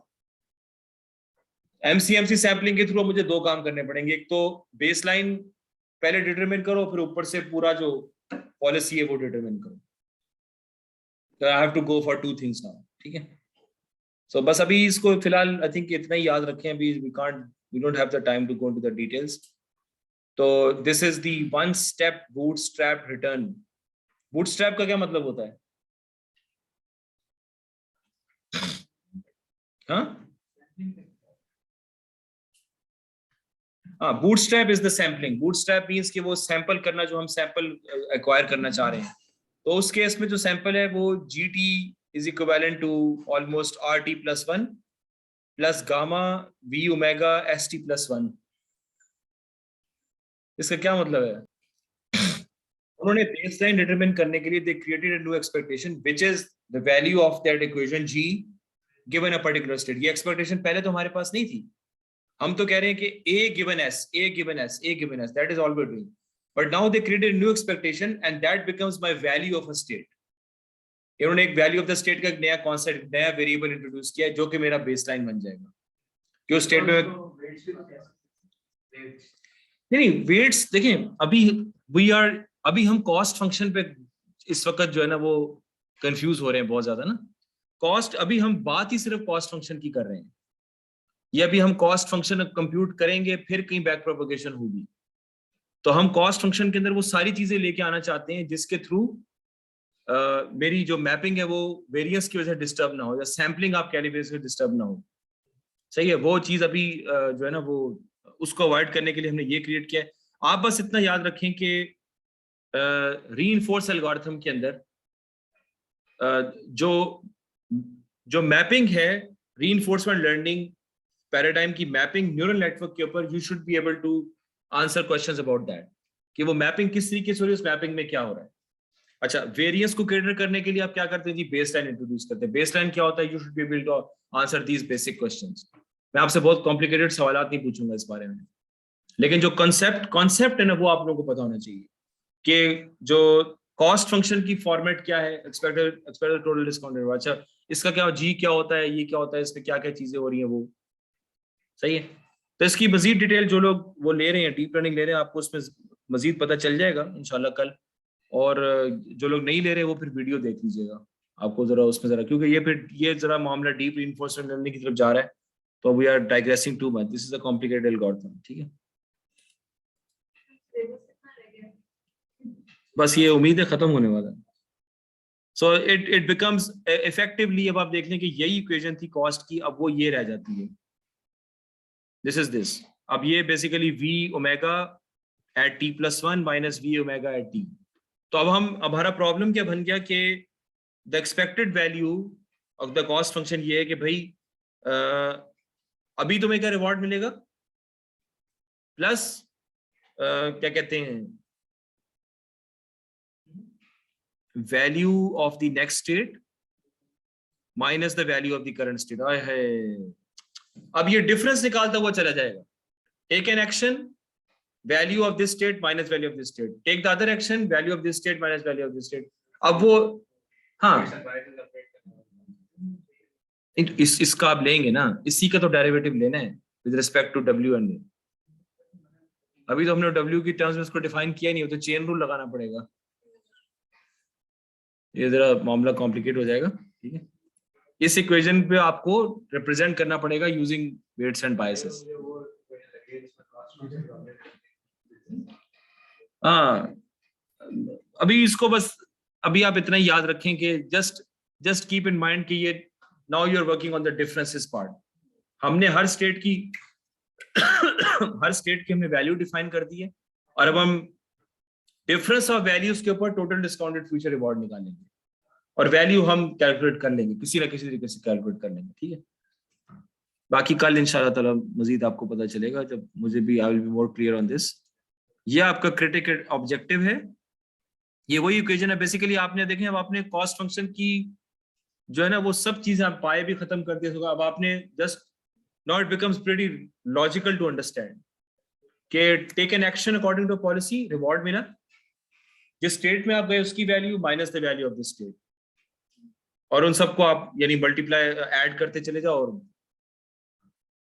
MCMC sampling के थ्रू मुझे दो काम करने पड़ेंगे। एक तो बेसलाइन पहले डिटरमिन करो, फिर ऊपर से पूरा जो पॉलिसी है वो डिटरमिन करो। तो I have to go for two things now. ठीक है, सो बस अभी इसको फिलहाल आई थिंक इतना ही याद रखें। अभी we don't have the time to go into the details. तो this is the one step bootstrap return. Bootstrap का क्या मतलब होता है? हाँ, bootstrap is the sampling. Bootstrap means कि वो सैंपल करना, जो हम सैंपल एक्वायर करना चाह रहे हैं। तो उस केस में जो सैंपल है वो GT is equivalent to almost RT plus 1 plus gamma V omega ST plus 1। इसका क्या मतलब है? उन्होंने बेसलाइन डिटरमिन करने के लिए they created a new expectation which is the value of that equation G given a particular state। ये एक्सपेक्टेशन पहले तो हमारे पास नहीं थी। हम तो कह रहे हैं कि A given S, A given S, A given S, that is all we're doing, but now they created a new expectation and that becomes my value of a state। इन्होंने एक वैल्यू ऑफ द स्टेट का एक नया कॉन्सेप्ट, नया वेरिएबल इंट्रोड्यूस किया है जो कि मेरा बेसलाइन बन जाएगा। जो स्टेट में नहीं वेट्स देखें, अभी हम कॉस्ट फंक्शन पे इस वक्त जो है ना वो कंफ्यूज हो रहे हैं बहुत ज्यादा ना। कॉस्ट, अभी हम बात ही सिर्फ कॉस्ट फंक्शन की कर रहे हैं। ये अभी हम कॉस्ट फंक्शन कंप्यूट करेंगे, फिर कहीं बैक प्रोपगेशन होगी, तो हम कॉस्ट फंक्शन के अंदर वो सारी चीजें लेके आना चाहते हैं जिसके थ्रू मेरी जो मैपिंग है वो वेरिएंस की वजह से डिस्टर्ब ना हो, या सैम्पलिंग आप कह लीजिए से डिस्टर्ब ना हो। सही है, वो चीज अभी जो है ना वो उसको अवॉइड करने के लिए हमने ये क्रिएट किया है। आप बस इतना याद रखें कि रीइंफोर्स एल्गोरिथम के अंदर जो जो मैपिंग है, रीइंफोर्समेंट लर्निंग पैराडाइम की मैपिंग न्यूरल नेटवर्क के ऊपर, you should be able to answer questions about that, कि वो मैपिंग किस तरीके से हो रही है, उस मैपिंग में क्या हो रहा है। अच्छा, वेरिएंस को कैटर करने के लिए आप क्या करते हैं जी, बेसलाइन इंट्रोड्यूस करते हैं। बेसलाइन क्या होता है, you should be able to answer these basic questions. मैं आपसे बहुत कॉम्प्लिकेटेड सवाल नहीं पूछूंगा इस बारे में, लेकिन जो कॉन्सेप्ट है ना वो आप लोगों को पता होना चाहिए कि जो कॉस्ट फंक्शन की फॉर्मेट क्या है, एक्सपेक्टेड टोटल डिस्काउंट रेट। अच्छा, इसका क्या जी क्या होता है, ये क्या होता है, इसमें क्या क्या चीजें हो रही हैं, वो सही है। तो इसकी मजीद डिटेल जो लोग वो ले रहे हैं, डीप लर्निंग ले रहे हैं, आपको उसमें मजीद पता चल जाएगा इंशाल्लाह कल। और जो लोग नहीं ले रहे वो फिर वीडियो देख लीजिएगा, आपको जरा उसमें जरा, क्योंकि ये जरा मामला डीप रिइंफोर्समेंट लर्निंग की तरफ जा रहा है, तो we are digressing too much, this is a complicated algorithm. ठीक है, बस ये उम्मीद है खत्म होने वाला है। सो इट बिकम्स इफेक्टिवली, अब आप देख लें कि यही इक्वेशन थी कॉस्ट की, अब वो ये रह जाती है, दिस इज दिस। अब ये basically v omega eight t+1 minus v omega eight t। तो अब हमारा प्रॉब्लम क्या बन गया कि the expected value of the cost function ये है कि भाई अभी तुम्हें क्या रिवॉर्ड मिलेगा, प्लस क्या कहते हैं, value of the next state minus the value of the current state. है, अब ये डिफरेंस निकालता हुआ चला जाएगा। Take an action, value of this state minus value of this state, take the other action, value of this state minus value of this state. अब वो हाँ, इसका आप लेंगे ना, इसी का तो डेरिवेटिव लेना है with respect to W and. अभी तो हमने डब्ल्यू की टर्म्स में इसको डिफाइन किया नहीं हो, तो चेन रूल लगाना पड़ेगा, ये जरा मामला कॉम्प्लिकेट हो जाएगा। ठीक है, इस इक्वेशन पे आपको रिप्रेजेंट करना पड़ेगा यूजिंग वेट्स एंड बायसेस। हाँ, अभी इसको बस अभी आप इतना ही याद रखें कि जस्ट कीप इन माइंड कि ये now you are working on the differences part. हमने हर स्टेट की हमने वैल्यू डिफाइन कर दी है, और अब हम डिफरेंस ऑफ वैल्यूज के ऊपर टोटल डिस्काउंटेड फ्यूचर रिवॉर्ड निकालेंगे, और वैल्यू हम कैलकुलेट कर लेंगे, किसी ना किसी तरीके से कैलकुलेट कर लेंगे। ठीक है, बाकी कल इंशाल्लाह ताला मजीद आपको पता चलेगा, जब मुझे भी आई will be more clear on this. ये आपका क्रिटिकल ऑब्जेक्टिव है, ये वही इक्वेशन है बेसिकली। आपने देखें, अब आपने कॉस्ट फंक्शन की जो है ना वो सब चीजें आप पाए भी खत्म कर दिया होगा। अब आपने just now it becomes pretty logical to understand कि take an action according to policy, reward मिला, जिस स्टेट में आप गए उसकी value minus the value of this state, और उन सबको आप यानी मल्टीप्लाई ऐड करते चले जाओ, और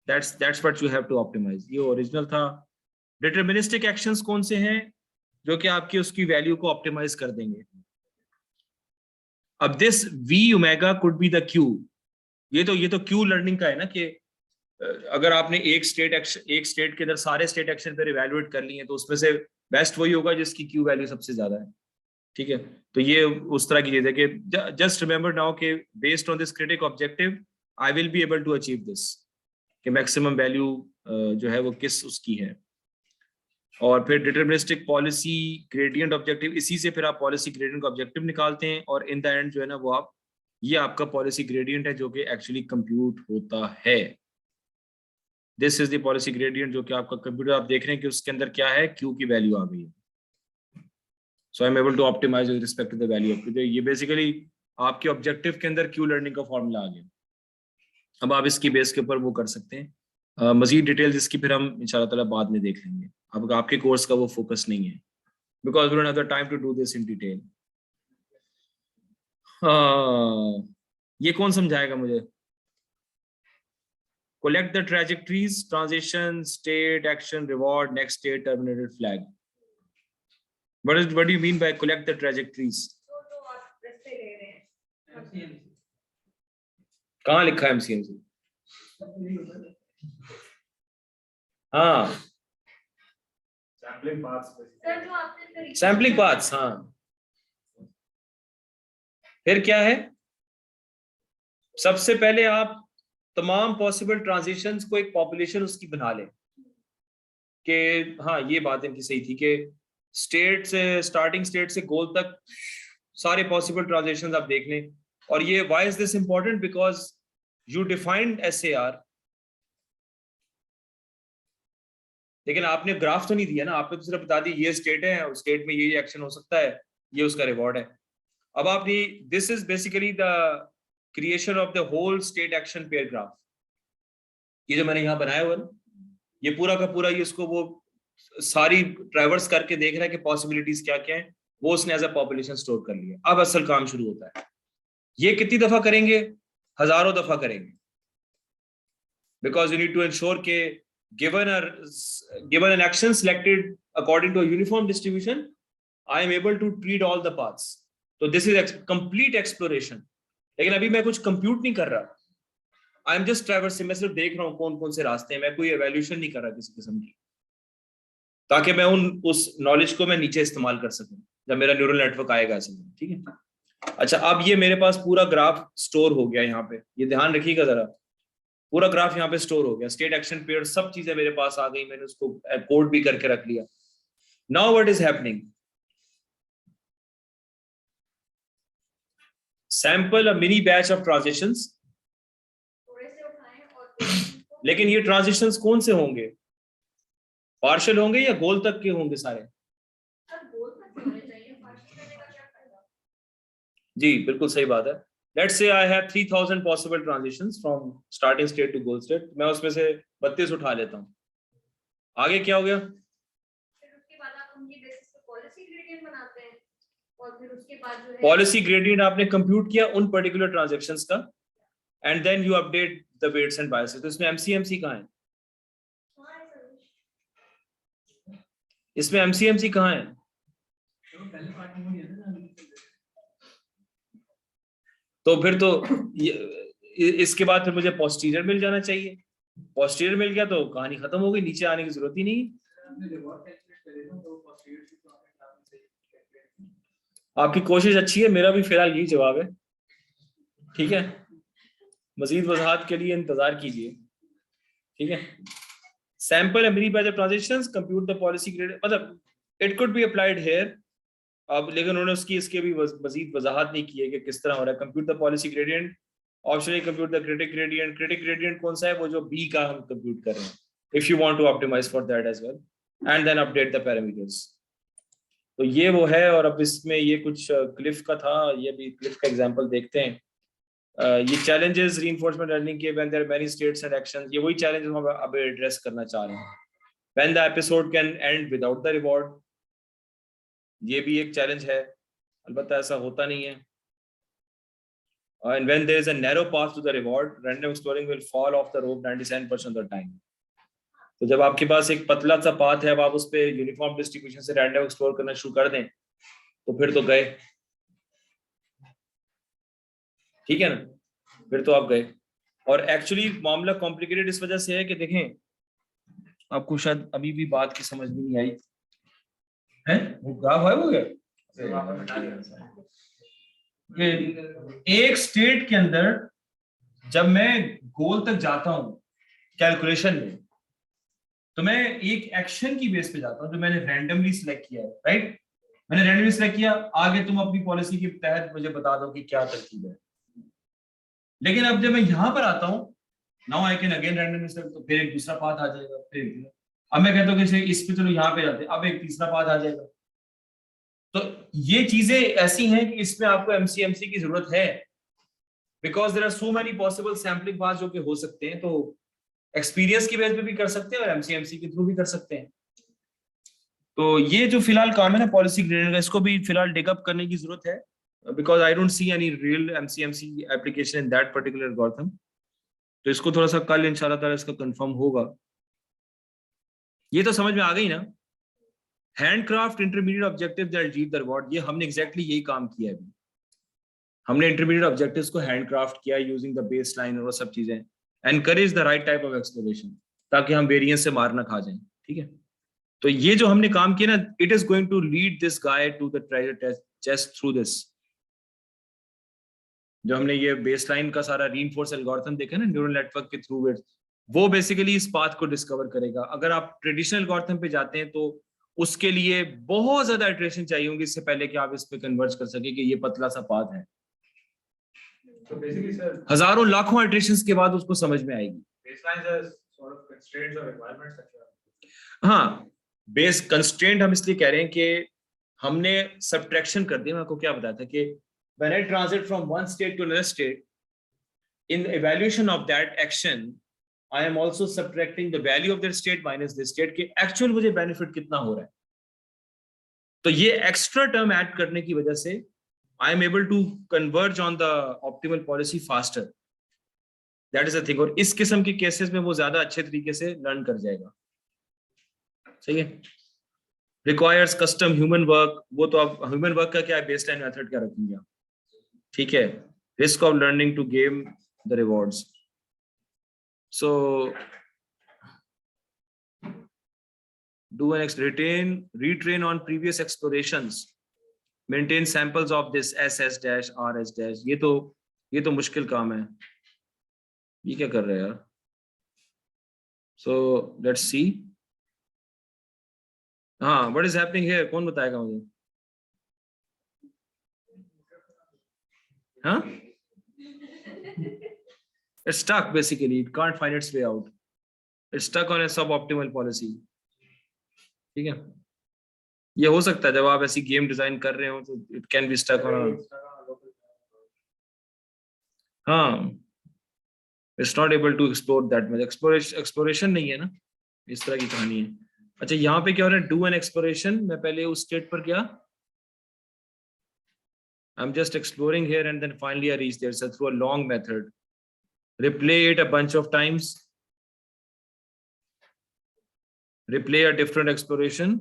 that's what you have to optimize. ये ओरिजिनल था। डिटरमिनिस्टिक एक्शंस कौन से हैं जो कि आपकी उसकी वैल्यू को ऑप्टिमाइज कर देंगे। अब this v omega could be the q, ये तो क्यू लर्निंग का है ना, कि अगर आपने एक स्टेट के अंदर सारे स्टेट एक्शन पर इवैल्यूएट कर लिए तो उसमें से बेस्ट वही होगा जिसकी क्यू वैल्यू सबसे ज्यादा है। ठीक है, तो ये उस तरह की चीज है कि जस्ट रिमेंबर नाउ कि based on this critic objective I will be able to achieve this, कि मैक्सिमम वैल्यू जो है वो किस उसकी है। और फिर डिटरमिनिस्टिक पॉलिसी ग्रेडियंट ऑब्जेक्टिव, इसी से फिर आप पॉलिसी ग्रेडियंट का ऑब्जेक्टिव निकालते हैं, और इन द एंड जो है ना वो आप, ये आपका पॉलिसी ग्रेडियंट है जो कि एक्चुअली कंप्यूट होता है। This is the policy gradient जो कि आपका कंप्यूटर, आप देख रहे हैं कि उसके अंदर क्या है, क्यू की वैल्यू आ गई है। So I am able to optimize with respect to the value of, ये बेसिकली आपके ऑब्जेक्टिव के अंदर क्यू लर्निंग का फॉर्मूला आ गया। अब आप इसकी बेस के ऊपर वो कर सकते हैं, मजीद डिटेल्स इसकी फिर हम इंशाल्लाह ताला बाद में देख लेंगे। अब आपके कोर्स का वो फोकस नहीं है, because we don't have the time to do this in detail. ये कौन समझाएगा मुझे? collect the trajectories, transition, state, action, reward, next state, terminated flag. What do you mean by collect the trajectories? जो आप रास्ते ले रहे हैं कहाँ लिखा है MCMC? हाँ, सैम्पलिंग पाथ्स सर जो आपने तरीका सैम्पलिंग पाथ्स। हाँ, फिर क्या है? सबसे पहले आप तमाम पॉसिबल ट्रांजिशंस को एक पॉपुलेशन उसकी बना लें कि हाँ, ये बात इनकी सही थी कि स्टेट से, स्टार्टिंग स्टेट से गोल तक सारे पॉसिबल ट्रांजिशंस आप देख लें। और ये why is this important? Because you defined SAR, लेकिन आपने ग्राफ तो नहीं दिया ना, आपने तो सिर्फ बता दी ये स्टेट है, उस स्टेट में ये एक्शन हो सकता है, ये उसका रिवॉर्ड है। अब आपने, this is basically the creation of the whole state action pair graph. ये जो मैंने यहाँ बनाया हुआ है ना, ये पूरा का पूरा ये उसको वो सारी ट्रैवर्स करके देख रहा है कि पॉसिबिलिटीज क्या क्या है, वो उसने एज अ पॉपुलेशन स्टोर कर लिया। अब असल काम शुरू होता है। ये कितनी दफा करेंगे? हजारों दफा करेंगे, because you need to ensure के given an action selected according to a uniform distribution, I am able to treat all the paths. So this is complete exploration. लेकिन अभी मैं कुछ कंप्यूट नहीं कर रहा, आई एम जस्ट ट्रैवर्सिंग, मैं सिर्फ देख रहा हूँ कौन कौन से रास्ते हैं, मैं कोई एवेल्यूशन नहीं कर रहा किसी किस्म की, ताकि मैं उस नॉलेज को मैं नीचे इस्तेमाल कर सकूं जब मेरा न्यूरल नेटवर्क आएगा ऐसे। ठीक है, अच्छा, अब ये मेरे पास पूरा ग्राफ स्टोर हो गया यहाँ पे, ये ध्यान रखिएगा जरा, पूरा ग्राफ यहाँ पे स्टोर हो गया, स्टेट एक्शन पेयर सब चीजें मेरे पास आ गई, मैंने उसको कोड भी करके रख लिया। Now what is happening? Sample a mini batch of transitions, थोड़े से उठाएं और लेकिन ये ट्रांजिशंस कौन से होंगे? पार्शियल होंगे या गोल तक के होंगे सारे? सर गोल तक होने चाहिए, पार्शियल करने का क्या फायदा? जी बिल्कुल सही बात है। Let's say I have 3000 possible transitions from starting state to goal state, मैं उसमें से 32 उठा लेता हूँ। आगे क्या हो गया? फिर उसके बाद आप उनकी बेसिस पे पॉलिसी ग्रेडियंट बनाते हैं और फिर उसके बाद जो है पॉलिसी ग्रेडियंट आपने कंप्यूट किया उन पर्टिकुलर ट्रांजैक्शंस का, and then you update the weights and biases. तो इसमें MCMC कहाँ है? हाँ, है सर। इसमें MCMC कहाँ है? तो फिर तो इसके बाद फिर मुझे पोस्टीरियर मिल जाना चाहिए, पोस्टीरियर मिल गया तो कहानी खत्म हो गई, नीचे आने की जरूरत ही नहीं। आपकी कोशिश अच्छी है, मेरा भी फिलहाल यही जवाब है। ठीक है, मजीद वजाहत के लिए इंतजार कीजिए। ठीक है, sample every batch of transitions, compute the policy grad, मतलब it could be applied here. अब लेकिन उन्होंने उसकी इसके भी मजीद वजाहत नहीं की है कि किस तरह हो रहा है। Compute the policy gradient, optionally compute the critic gradient. Critic gradient कौन सा है? वो जो B का हम कंप्यूट कर रहे हैं, if you want to optimize for that as well, and then update the parameters. तो ये वो है। और अब इसमें ये कुछ क्लिफ का था, ये भी क्लिफ का एग्जांपल देखते हैं। ये चैलेंजेस रीइंफोर्समेंट लर्निंग के, when there are many states and actions, ये वही चैलेंजेस हम अब एड्रेस करना चाह रहे हैं। When the episode can and without the reward, ये भी एक चैलेंज है, अलबत्ता ऐसा होता नहीं है। And when there is a narrow path to the reward, random exploring will fall off the rope 97% of the time. तो जब आपके पास एक पतला सा पाथ है, अब आप उस पे यूनिफॉर्म डिस्ट्रीब्यूशन से रैंडम एक्सप्लोर करना शुरू कर दें तो फिर तो गए। ठीक है ना, फिर तो आप गए। और एक्चुअली मामला कॉम्प्लिकेटेड इस वजह से है कि देखें, आपको शायद अभी भी बात की समझ में नहीं आई है। वो ग्राफ है, हो गया कि एक स्टेट के अंदर जब मैं गोल तक जाता हूं कैलकुलेशन में, तो मैं एक एक्शन की बेस पे जाता हूं जो मैंने रैंडमली सिलेक्ट किया है, राइट? मैंने रैंडमली सिलेक्ट किया, आगे तुम अपनी पॉलिसी के तहत मुझे बता दो कि क्या तरकीब है। लेकिन अब जब मैं यहां पर आता हूं, now I can again randomly select, तो फिर एक दूसरा पाथ आ जाएगा, फिर अब मैं कहता हूँ कि इस पे चलो यहाँ पे जाते हैं, अब एक तीसरा पाथ आ जाएगा। तो ये चीजें ऐसी हैं कि इसमें आपको MCMC की जरूरत है, because there are so many possible sampling path जो कि हो सकते हैं। तो एक्सपीरियंस की बेस पे भी कर सकते हैं और MCMC के थ्रू भी कर सकते हैं। तो ये जो फिलहाल काम है ना पॉलिसी ग्रेडियंट का, इसको भी फिलहाल टेकअप करने की जरूरत है, because I don't see any real MCMC application in that particular algorithm. तो इसको थोड़ा सा कल इंशाल्लाह ताला इसका कंफर्म होगा। ये तो समझ में आ गई ना, handcraft intermediate objective that achieve the reward, ये हमने एग्जैक्टली यही काम किया है अभी। हमने इंटरमीडिएट ऑब्जेक्टिव्स को हैंडक्राफ्ट किया यूजिंग द बेस लाइन और वो सब चीजें, encourage the right type of exploration, ताकि हम वेरिएंस से मार ना खा जाएं। ठीक है, तो ये जो हमने काम किया ना, it is going to lead this guy to the treasure chest through this. जो हमने ये बेसलाइन का सारा रीइंफोर्स एल्गोरिथम देखा ना न्यूरल नेटवर्क के थ्रू इट, वो बेसिकली इस पाथ को डिस्कवर करेगा। अगर आप ट्रेडिशनल एल्गोरिथम पे जाते हैं तो उसके लिए बहुत ज्यादा इटरेशन चाहिए होंगी इससे पहले कि आप इस पे कन्वर्ज कर सके कि ये पतला सा पाथ है। So basically, sir, हजारों लाखों इटरेशंस के बाद उसको समझ में आएगी। baselines are sort of constraints or requirements that you have. हाँ, बेस कंस्ट्रेंट हम इसलिए कह रहे हैं कि हमने सब्ट्रैक्शन कर दिया। मैं आपको क्या बताया था कि when I transit from one state to another state, in the evaluation of that action, I am also subtracting the value of that state minus this state के actual मुझे benefit कितना हो रहा है। तो ये extra term add करने की वजह से I am able to converge on the optimal policy faster. That is the thing. और इस किस्म के केसेस में वो ज्यादा अच्छे तरीके से लर्न कर जाएगा। सही है। Requires custom human work, वो तो आप human work का क्या है, baseline method क्या रखेंगे आप। ठीक है, risk of learning to gain the rewards. So do an retrain on previous explorations, maintain samples of this SS dash RS dash। ये तो मुश्किल काम है, ये क्या कर रहे हैं यार। So let's see, हाँ, what is happening here, कौन बताएगा मुझे। हाँ, it's stuck basically, it can't find its way out, it's stuck on a suboptimal policy। ठीक है, ये हो सकता है जब आप ऐसी गेम डिजाइन कर रहे हो तो it can be stuck on a, हाँ, it's not able to explore that much, exploration नहीं है ना, इस तरह की कहानी है। अच्छा, यहाँ पे क्या हो रहा है, do an exploration, मैं पहले उस स्टेट पर गया, I'm just exploring here and then finally I reach there, so through a long method, replay it a bunch of times, replay a different exploration,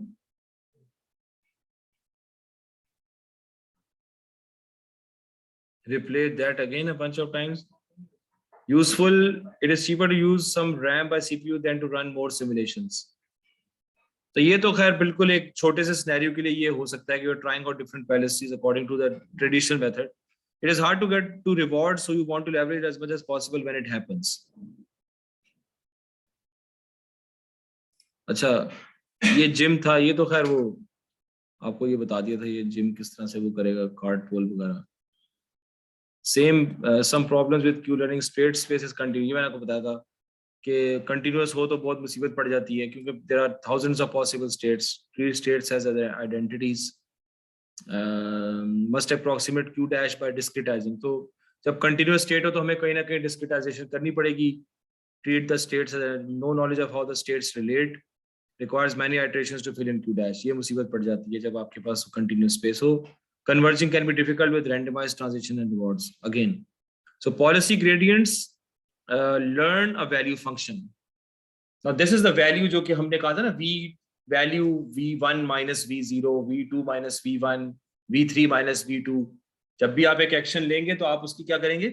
replay that again a bunch of times. Useful, it is cheaper to use some RAM by CPU than to run more simulations. तो ये तो खैर बिल्कुल एक छोटे से सिनेरियो के लिए ये हो सकता है कि you are trying out different policies according to the traditional method. It is hard to get to reward, so you want to leverage as much as possible when it happens. अच्छा, ये जिम था, ये तो खैर वो आपको ये बता दिया था, ये जिम किस तरह से वो करेगा, कार्ड पोल वगैरह। Same some problems with Q learning, state space is continuous, मैंने आपको बताया था कि कंटिन्यूअस हो तो बहुत मुसीबत पड़ जाती है, क्योंकि there are thousands of possible states, three states has other identities, must approximate Q dash by discretizing. तो जब कंटिन्यूअस स्टेट हो तो हमें कहीं ना कहीं डिस्क्रिटाइजेशन करनी पड़ेगी। Treat the states, no knowledge of how the states relate, requires many iterations to fill in Q dash. ये मुसीबत पड़ जाती है जब आपके पास कंटिन्यूअस स्पेस हो। Converging can be difficult with randomized transition and rewards again. So policy gradients, learn a value function. Now this is the value जो कि हमने कहा था ना, v value v1 minus v0, v2 minus v1, v3 minus v2। जब भी आप एक एक्शन लेंगे तो आप उसकी क्या करेंगे,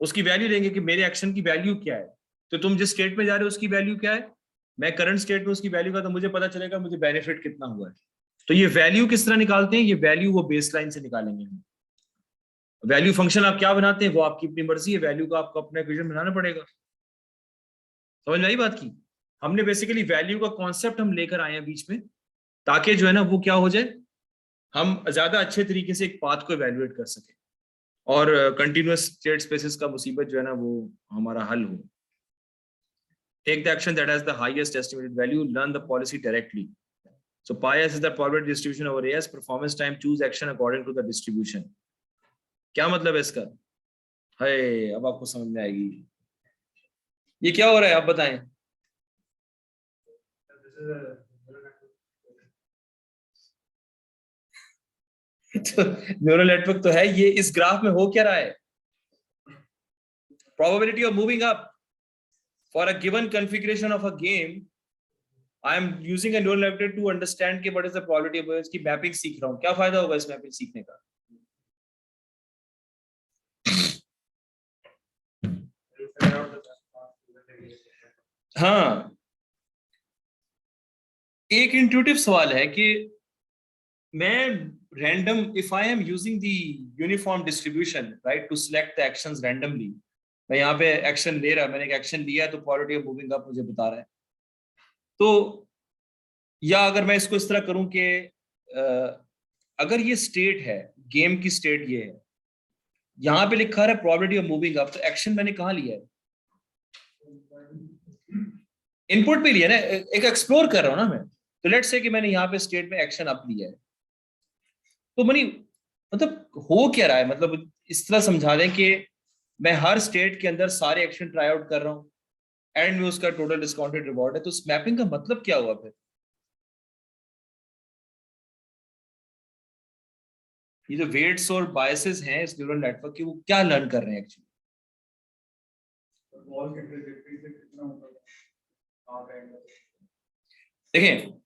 उसकी वैल्यू लेंगे कि मेरे एक्शन की वैल्यू क्या है। तो तुम जिस स्टेट में जा रहे हो उसकी वैल्यू क्या है, मैं करंट स्टेट में उसकी वैल्यू का, तो मुझे पता चलेगा मुझे बेनिफिट कितना हुआ है। तो ये वैल्यू किस तरह निकालते हैं, ये वैल्यू वो बेसलाइन से निकालेंगे हम। वैल्यू फंक्शन आप क्या बनाते हैं वो आपकी अपनी मर्जी है, वैल्यू का आपको अपना इक्वेशन बनाना पड़ेगा। समझ में आई बात की। हमने बेसिकली वैल्यू का कॉन्सेप्ट हम लेकर आए हैं बीच में, ताकि जो है ना वो क्या हो जाए, हम ज्यादा अच्छे तरीके से एक पाथ को इवैल्यूएट कर सके और कंटिन्यूअस स्टेट स्पेसेस का मुसीबत जो है ना वो हमारा हल हो। Take the action that has the highest estimated value, learn the policy directly. So pi s is the probability distribution over s, performance time, choose action according to the distribution. क्या मतलब है इसका, है अब आपको समझ में आएगी। ये क्या हो रहा है आप बताएं। तो न्यूरल नेटवर्क तो है ये, इस ग्राफ में हो क्या रहा है, probability of moving up for a given configuration of a game, I am using a neural network to understand कि what is the probability of इसकी मैपिंग सीख रहा हूँ. क्या फायदा होगा इस मैपिंग सीखने का? हाँ, एक इंट्यूटिव सवाल है कि मैं random, if I am using the uniform distribution right to select the actions randomly, मैं यहाँ पे एक्शन ले रहा, मैंने एक एक्शन लिया तो प्रोबेबिलिटी ऑफ मूविंग अप मुझे बता रहा है. तो या अगर मैं इसको इस तरह करूं कि अगर ये स्टेट है, गेम की स्टेट ये है, यहाँ पे लिखा है प्रोबेबिलिटी ऑफ मूविंग अप, तो एक्शन मैंने कहाँ लिया है? इनपुट पे लिया ना, एक एक्सप्लोर कर रहा हूं ना मैं. तो लेट्स से कि मैंने यहाँ पे स्टेट में एक्शन अप लिया है, तो मतलब हो क्या रहा है? मतलब इस तरह समझा दें कि मैं हर स्टेट के अंदर सारे एक्शन ट्राई आउट कर रहा हूँ, एंड में उसका टोटल डिस्काउंटेड रिवॉर्ड है. तो इस मैपिंग का मतलब क्या हुआ फिर? ये जो वेट्स और बायसेस हैं इस न्यूरल नेटवर्क के, वो क्या लर्न कर रहे हैं एक्चुअली? देखें,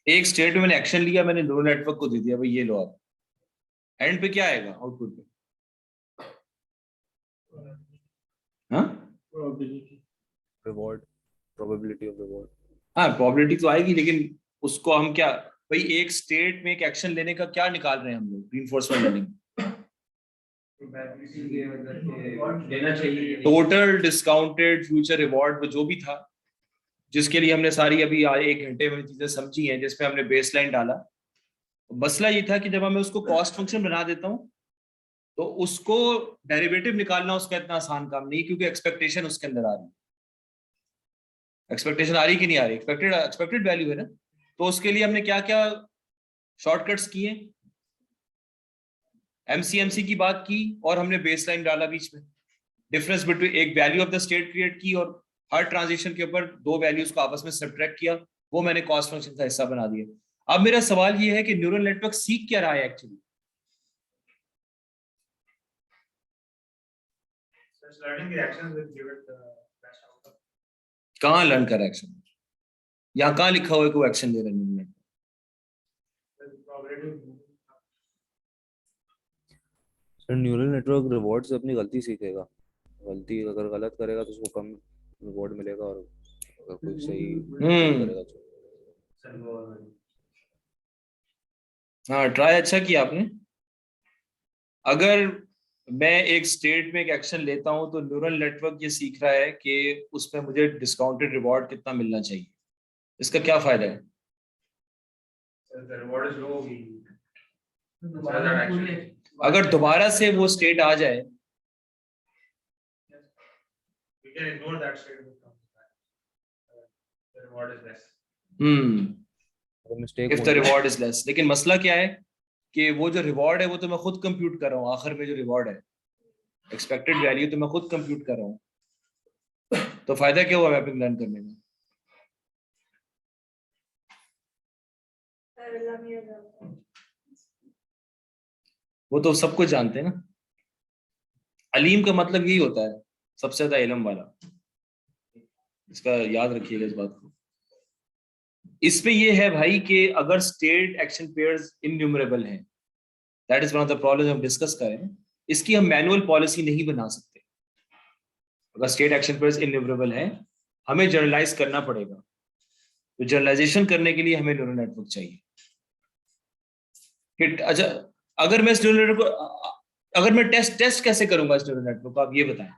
एक स्टेट में मैंने एक्शन लिया, मैंने न्यूरल नेटवर्क को दे दिया भाई ये लो आप, एंड पे क्या आएगा आउटपुट पे? हाँ, रिवॉर्ड, प्रोबेबिलिटी ऑफ रिवॉर्ड. हाँ प्रोबेबिलिटी तो आएगी, लेकिन उसको हम क्या भाई, एक स्टेट में एक एक्शन लेने का क्या निकाल रहे हैं हम लोग? Reinforcement learning, total discounted future reward जो भी था, जिसके लिए हमने सारी अभी 1 घंटे में चीजें समझी हैं, जिसमें हमने बेसलाइन डाला. मसला ये था कि जब मैं उसको कॉस्ट फंक्शन बना देता हूं तो उसको डेरिवेटिव निकालना उसका इतना आसान काम नहीं, क्योंकि एक्सपेक्टेशन उसके अंदर आ रही है. एक्सपेक्टेशन आ रही कि नहीं आ रही? एक्सपेक्टेड वैल्यू है ना. तो उसके लिए हमने क्या क्या शॉर्टकट्स किए? एमसीएमसी की बात की और हमने बेसलाइन डाला बीच में, डिफरेंस बिटवीन एक value of the state create की और हर ट्रांजिशन के ऊपर 2 वैल्यूज को आपस में सब्ट्रैक्ट किया, वो मैंने कॉस्ट फंक्शन का हिस्सा बना दिया. अब मेरा सवाल ये है कि न्यूरल नेटवर्क सीख क्या रहा है एक्चुअली? कहाँ लर्न कर एक्शन? यहाँ कहाँ लिखा हुआ है कोई एक्शन ले रहा है neural network? Sir neural network reward से अपनी गलती सीखेगा. गलती अगर गलत करेगा तो उसको कम रिवॉर्ड मिलेगा, और अगर कोई सही करेगा तो. हाँ, ट्राई अच्छा किया आपने. अगर मैं एक स्टेट में एक एक्शन लेता हूं तो न्यूरल नेटवर्क ये सीख रहा है कि उसमें मुझे डिस्काउंटेड रिवॉर्ड कितना मिलना चाहिए. इसका क्या फायदा है? अगर दोबारा से वो स्टेट आ जाए, mistake if the reward is less. लेकिन मसला क्या है कि वो जो रिवॉर्ड है वो तो मैं खुद कंप्यूट कर रहा हूँ. आखिर में जो रिवॉर्ड है, एक्सपेक्टेड वैल्यू तो मैं खुद कंप्यूट कर रहा हूँ. तो फायदा क्या हुआ मैपिंग लर्न करने में? वो तो सब कुछ जानते हैं ना. अलीम का मतलब यही होता है, सबसे ज्यादा इल्म वाला. इसका याद रखिएगा इस बात को. इसमें ये है भाई कि अगर स्टेट एक्शन पेयर्स इन्यूमरेबल हैं, that is one of the problems हम डिस्कस करें. इसकी हम मैनुअल पॉलिसी नहीं बना सकते. अगर स्टेट एक्शन पेयर्स इन्यूमरेबल हैं, हमें जनरलाइज करना पड़ेगा. तो जनरलाइजेशन करने के लिए हमें न्यूरल नेटवर्क चाहिए. अच्छा, अगर मैं इस न्यूरल नेटवर्क को, अगर मैं टेस्ट कैसे करूंगा इस न्यूरल नेटवर्क को, आप ये बताएं.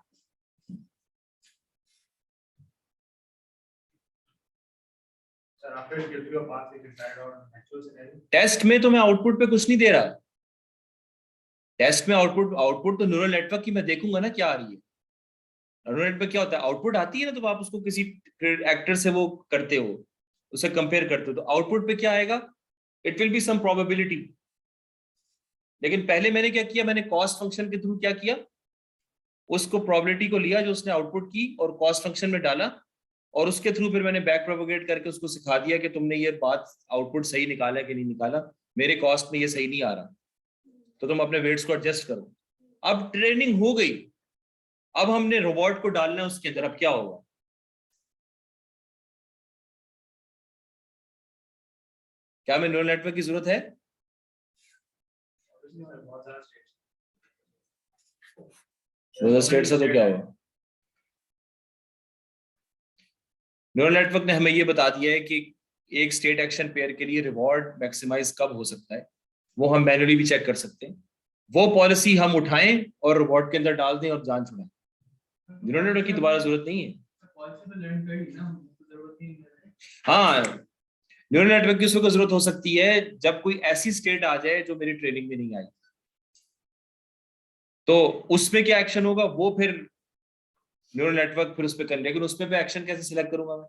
टेस्ट में तो मैं आउटपुट पे कुछ नहीं दे रहा. टेस्ट में आउटपुट तो न्यूरल नेटवर्क की मैं देखूंगा ना क्या आ रही है. न्यूरल नेटवर्क क्या होता है, आउटपुट आती है ना, तो आप उसको किसी एक्टर से वो करते हो, उसे कंपेयर करते हो, तो आउटपुट पे क्या आएगा? It will be some probability. लेकिन पहले मैंने क्या किया, मैंने कॉस्ट फंक्शन के थ्रू क्या किया, उसको प्रोबेबिलिटी को लिया जो उसने आउटपुट की और कॉस्ट फंक्शन में डाला, और उसके थ्रू फिर मैंने बैक प्रोपोगेट करके उसको सिखा दिया कि तुमने ये बात आउटपुट सही निकाला कि नहीं निकाला, मेरे कॉस्ट में ये सही नहीं आ रहा, तो तुम अपने वेट्स को एडजस्ट करो. अब ट्रेनिंग हो गई, अब हमने रोबोट को डालना है उसके अंदर, अब क्या होगा? क्या हमें न्यूरल नेटवर्क की जरूरत है? बहुत सारा स्टेट से तो क्या होगा? न्यूरल नेटवर्क ने हमें ये बता दिया है कि एक स्टेट एक्शन पेयर के लिए रिवॉर्ड मैक्सिमाइज कब हो सकता है, वो हम मैन्युअली भी चेक कर सकते हैं। वो पॉलिसी हम उठाएं और रोबोट के अंदर डाल दें और जान छुड़ाएं। न्यूरल नेटवर्क की दोबारा जरूरत नहीं है। हाँ, न्यूरल नेटवर्क की उसको जरूरत हो सकती है जब कोई ऐसी स्टेट आ जाए जो मेरी ट्रेनिंग में नहीं आई, तो उसमें क्या एक्शन होगा वो फिर न्यूरल नेटवर्क फिर उस पर कर, लेकिन उसमें पे एक्शन कैसे सिलेक्ट करूंगा मैं?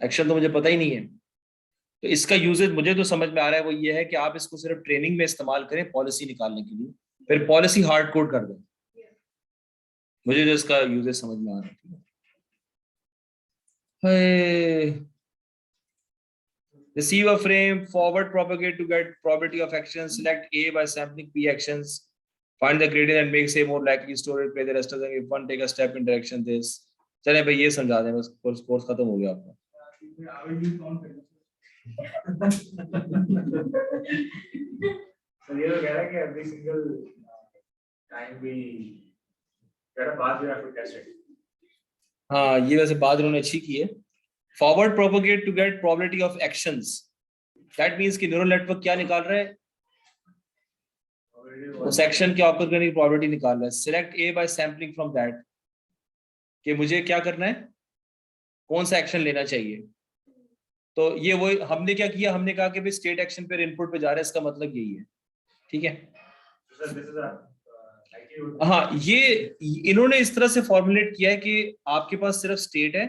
एक्शन तो मुझे पता ही नहीं है। तो इसका यूजेज मुझे जो समझ में आ रहा है वो ये है कि आप इसको सिर्फ ट्रेनिंग में इस्तेमाल करें पॉलिसी निकालने के लिए, फिर पॉलिसी हार्ड कोड कर दें। मुझे जो इसका यूजेज समझ में आ रहा है। Receive a frame, forward propagate to get probability of action, select A by sampling P actions, find the gradient and make A more likely, store it, play the rest of them, if one take a step in direction this. चले भाई ये समझा दें बस, कोर्स खत्म हो गया आपका। So ये तो कह रहा है कि every single time we get a path, we have to test it. हाँ, ये वैसे बात उन्होंने अच्छी की है। Forward propagate to get probability of actions. That means कि न्यूरल नेटवर्क क्या निकाल रहा है? उस एक्शन के ऑकर करने की प्रोबेबिलिटी निकाल रहा है। Select A by sampling from that. कि मुझे क्या करना है, कौन सा एक्शन लेना चाहिए। तो ये वो हमने क्या किया, हमने कहा कि भाई स्टेट एक्शन पे इनपुट पे जा रहा है, इसका मतलब यही है। ठीक है, हाँ, ये इन्होंने इस तरह से फॉर्मुलेट किया है कि आपके पास सिर्फ स्टेट है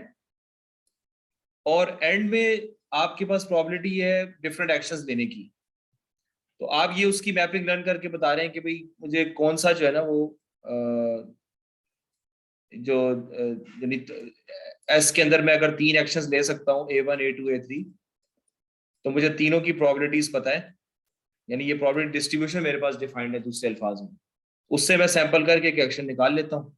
और एंड में आपके पास प्रोबेबिलिटी है डिफरेंट एक्शंस लेने की। तो आप ये उसकी मैपिंग रन करके बता रहे हैं कि भाई मुझे कौन सा जो है ना वो जो एस के अंदर मैं अगर 3 एक्शंस ले सकता हूँ A1 A2 A3, तो मुझे तीनों की प्रोबेबिलिटीज पता है, यानी ये प्रोबेबिलिटी डिस्ट्रीब्यूशन मेरे पास डिफाइंड है दूसरे अल्फाज में। उससे मैं सैंपल करके एक एक्शन निकाल लेता हूँ।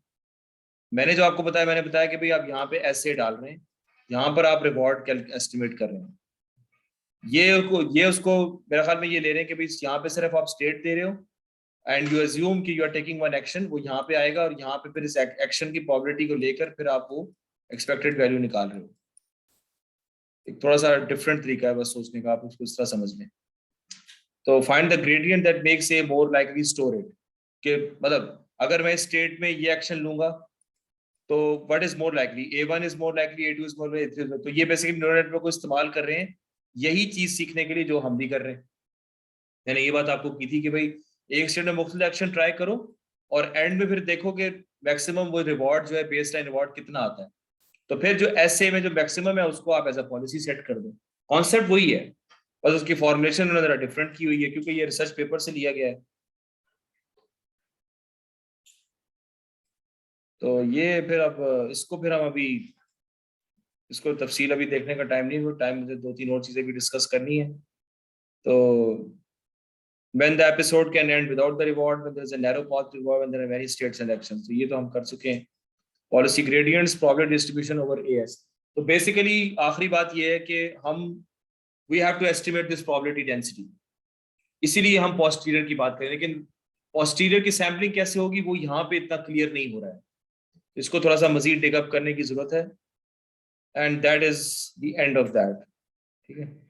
मैंने जो आपको बताया, मैंने बताया कि भाई आप यहाँ पे ऐसे डाल रहे हैं, यहाँ पर आप रिवॉर्ड एस्टिमेट कर रहे हैं। ये उसको मेरे ख्याल में ये ले रहे हैं कि भाई यहाँ पे सिर्फ आप स्टेट दे रहे हो एंड यू अज्यूम कि you are taking one action, वो यहाँ पे आएगा और यहाँ पे फिर इस एक्शन की प्रोबेबिलिटी को लेकर फिर आप वो एक्सपेक्टेड वैल्यू निकाल रहे हो। एक थोड़ा सा डिफरेंट तरीका है बस सोचने का, आप उसको इस तरह समझ लें। तो find the gradient that makes a more likely store it, कि मतलब अगर मैं स्टेट में ये एक्शन लूंगा तो what is more likely, A1 is more likely, A2 is more likely, A3। तो ये बेसिकली न्यूरल नेटवर्क को इस्तेमाल कर रहे हैं यही चीज सीखने के लिए जो हम भी कर रहे हैं। मैंने ये बात आपको की थी कि भाई एक स्टेट में मुख्तलिफ एक्शन ट्राई करो और एंड में फिर देखो कि मैक्सिमम वो रिवॉर्ड जो है, बेस लाइन रिवॉर्ड कितना आता है। तो फिर जो एसए में जो मैक्सिमम है उसको आप एज अ पॉलिसी सेट कर दो। कॉन्सेप्ट वही है, बस उसकी फॉर्मुलेशन उन्होंने जरा डिफरेंट की हुई है क्योंकि ये रिसर्च पेपर से लिया गया है। तो ये फिर अब इसको फिर हम अभी इसको तफसील अभी देखने का टाइम नहीं, वो टाइम मुझे 2-3 और चीजें भी डिस्कस करनी है। तो when the episode can end without the reward, when there is a narrow path to reward, when there are many states and actions, तो ये तो हम कर चुके हैं। Policy gradients, probability distribution over a s. तो बेसिकली आखिरी बात ये है कि हम we have to estimate this probability density, इसीलिए हम पोस्टीरियर की बात करें। लेकिन पोस्टीरियर की सैम्पलिंग कैसे होगी वो यहाँ पे इतना क्लियर नहीं हो रहा है, इसको थोड़ा सा मजीद डिगअप करने की जरूरत है। And that is the end of that. ठीक है।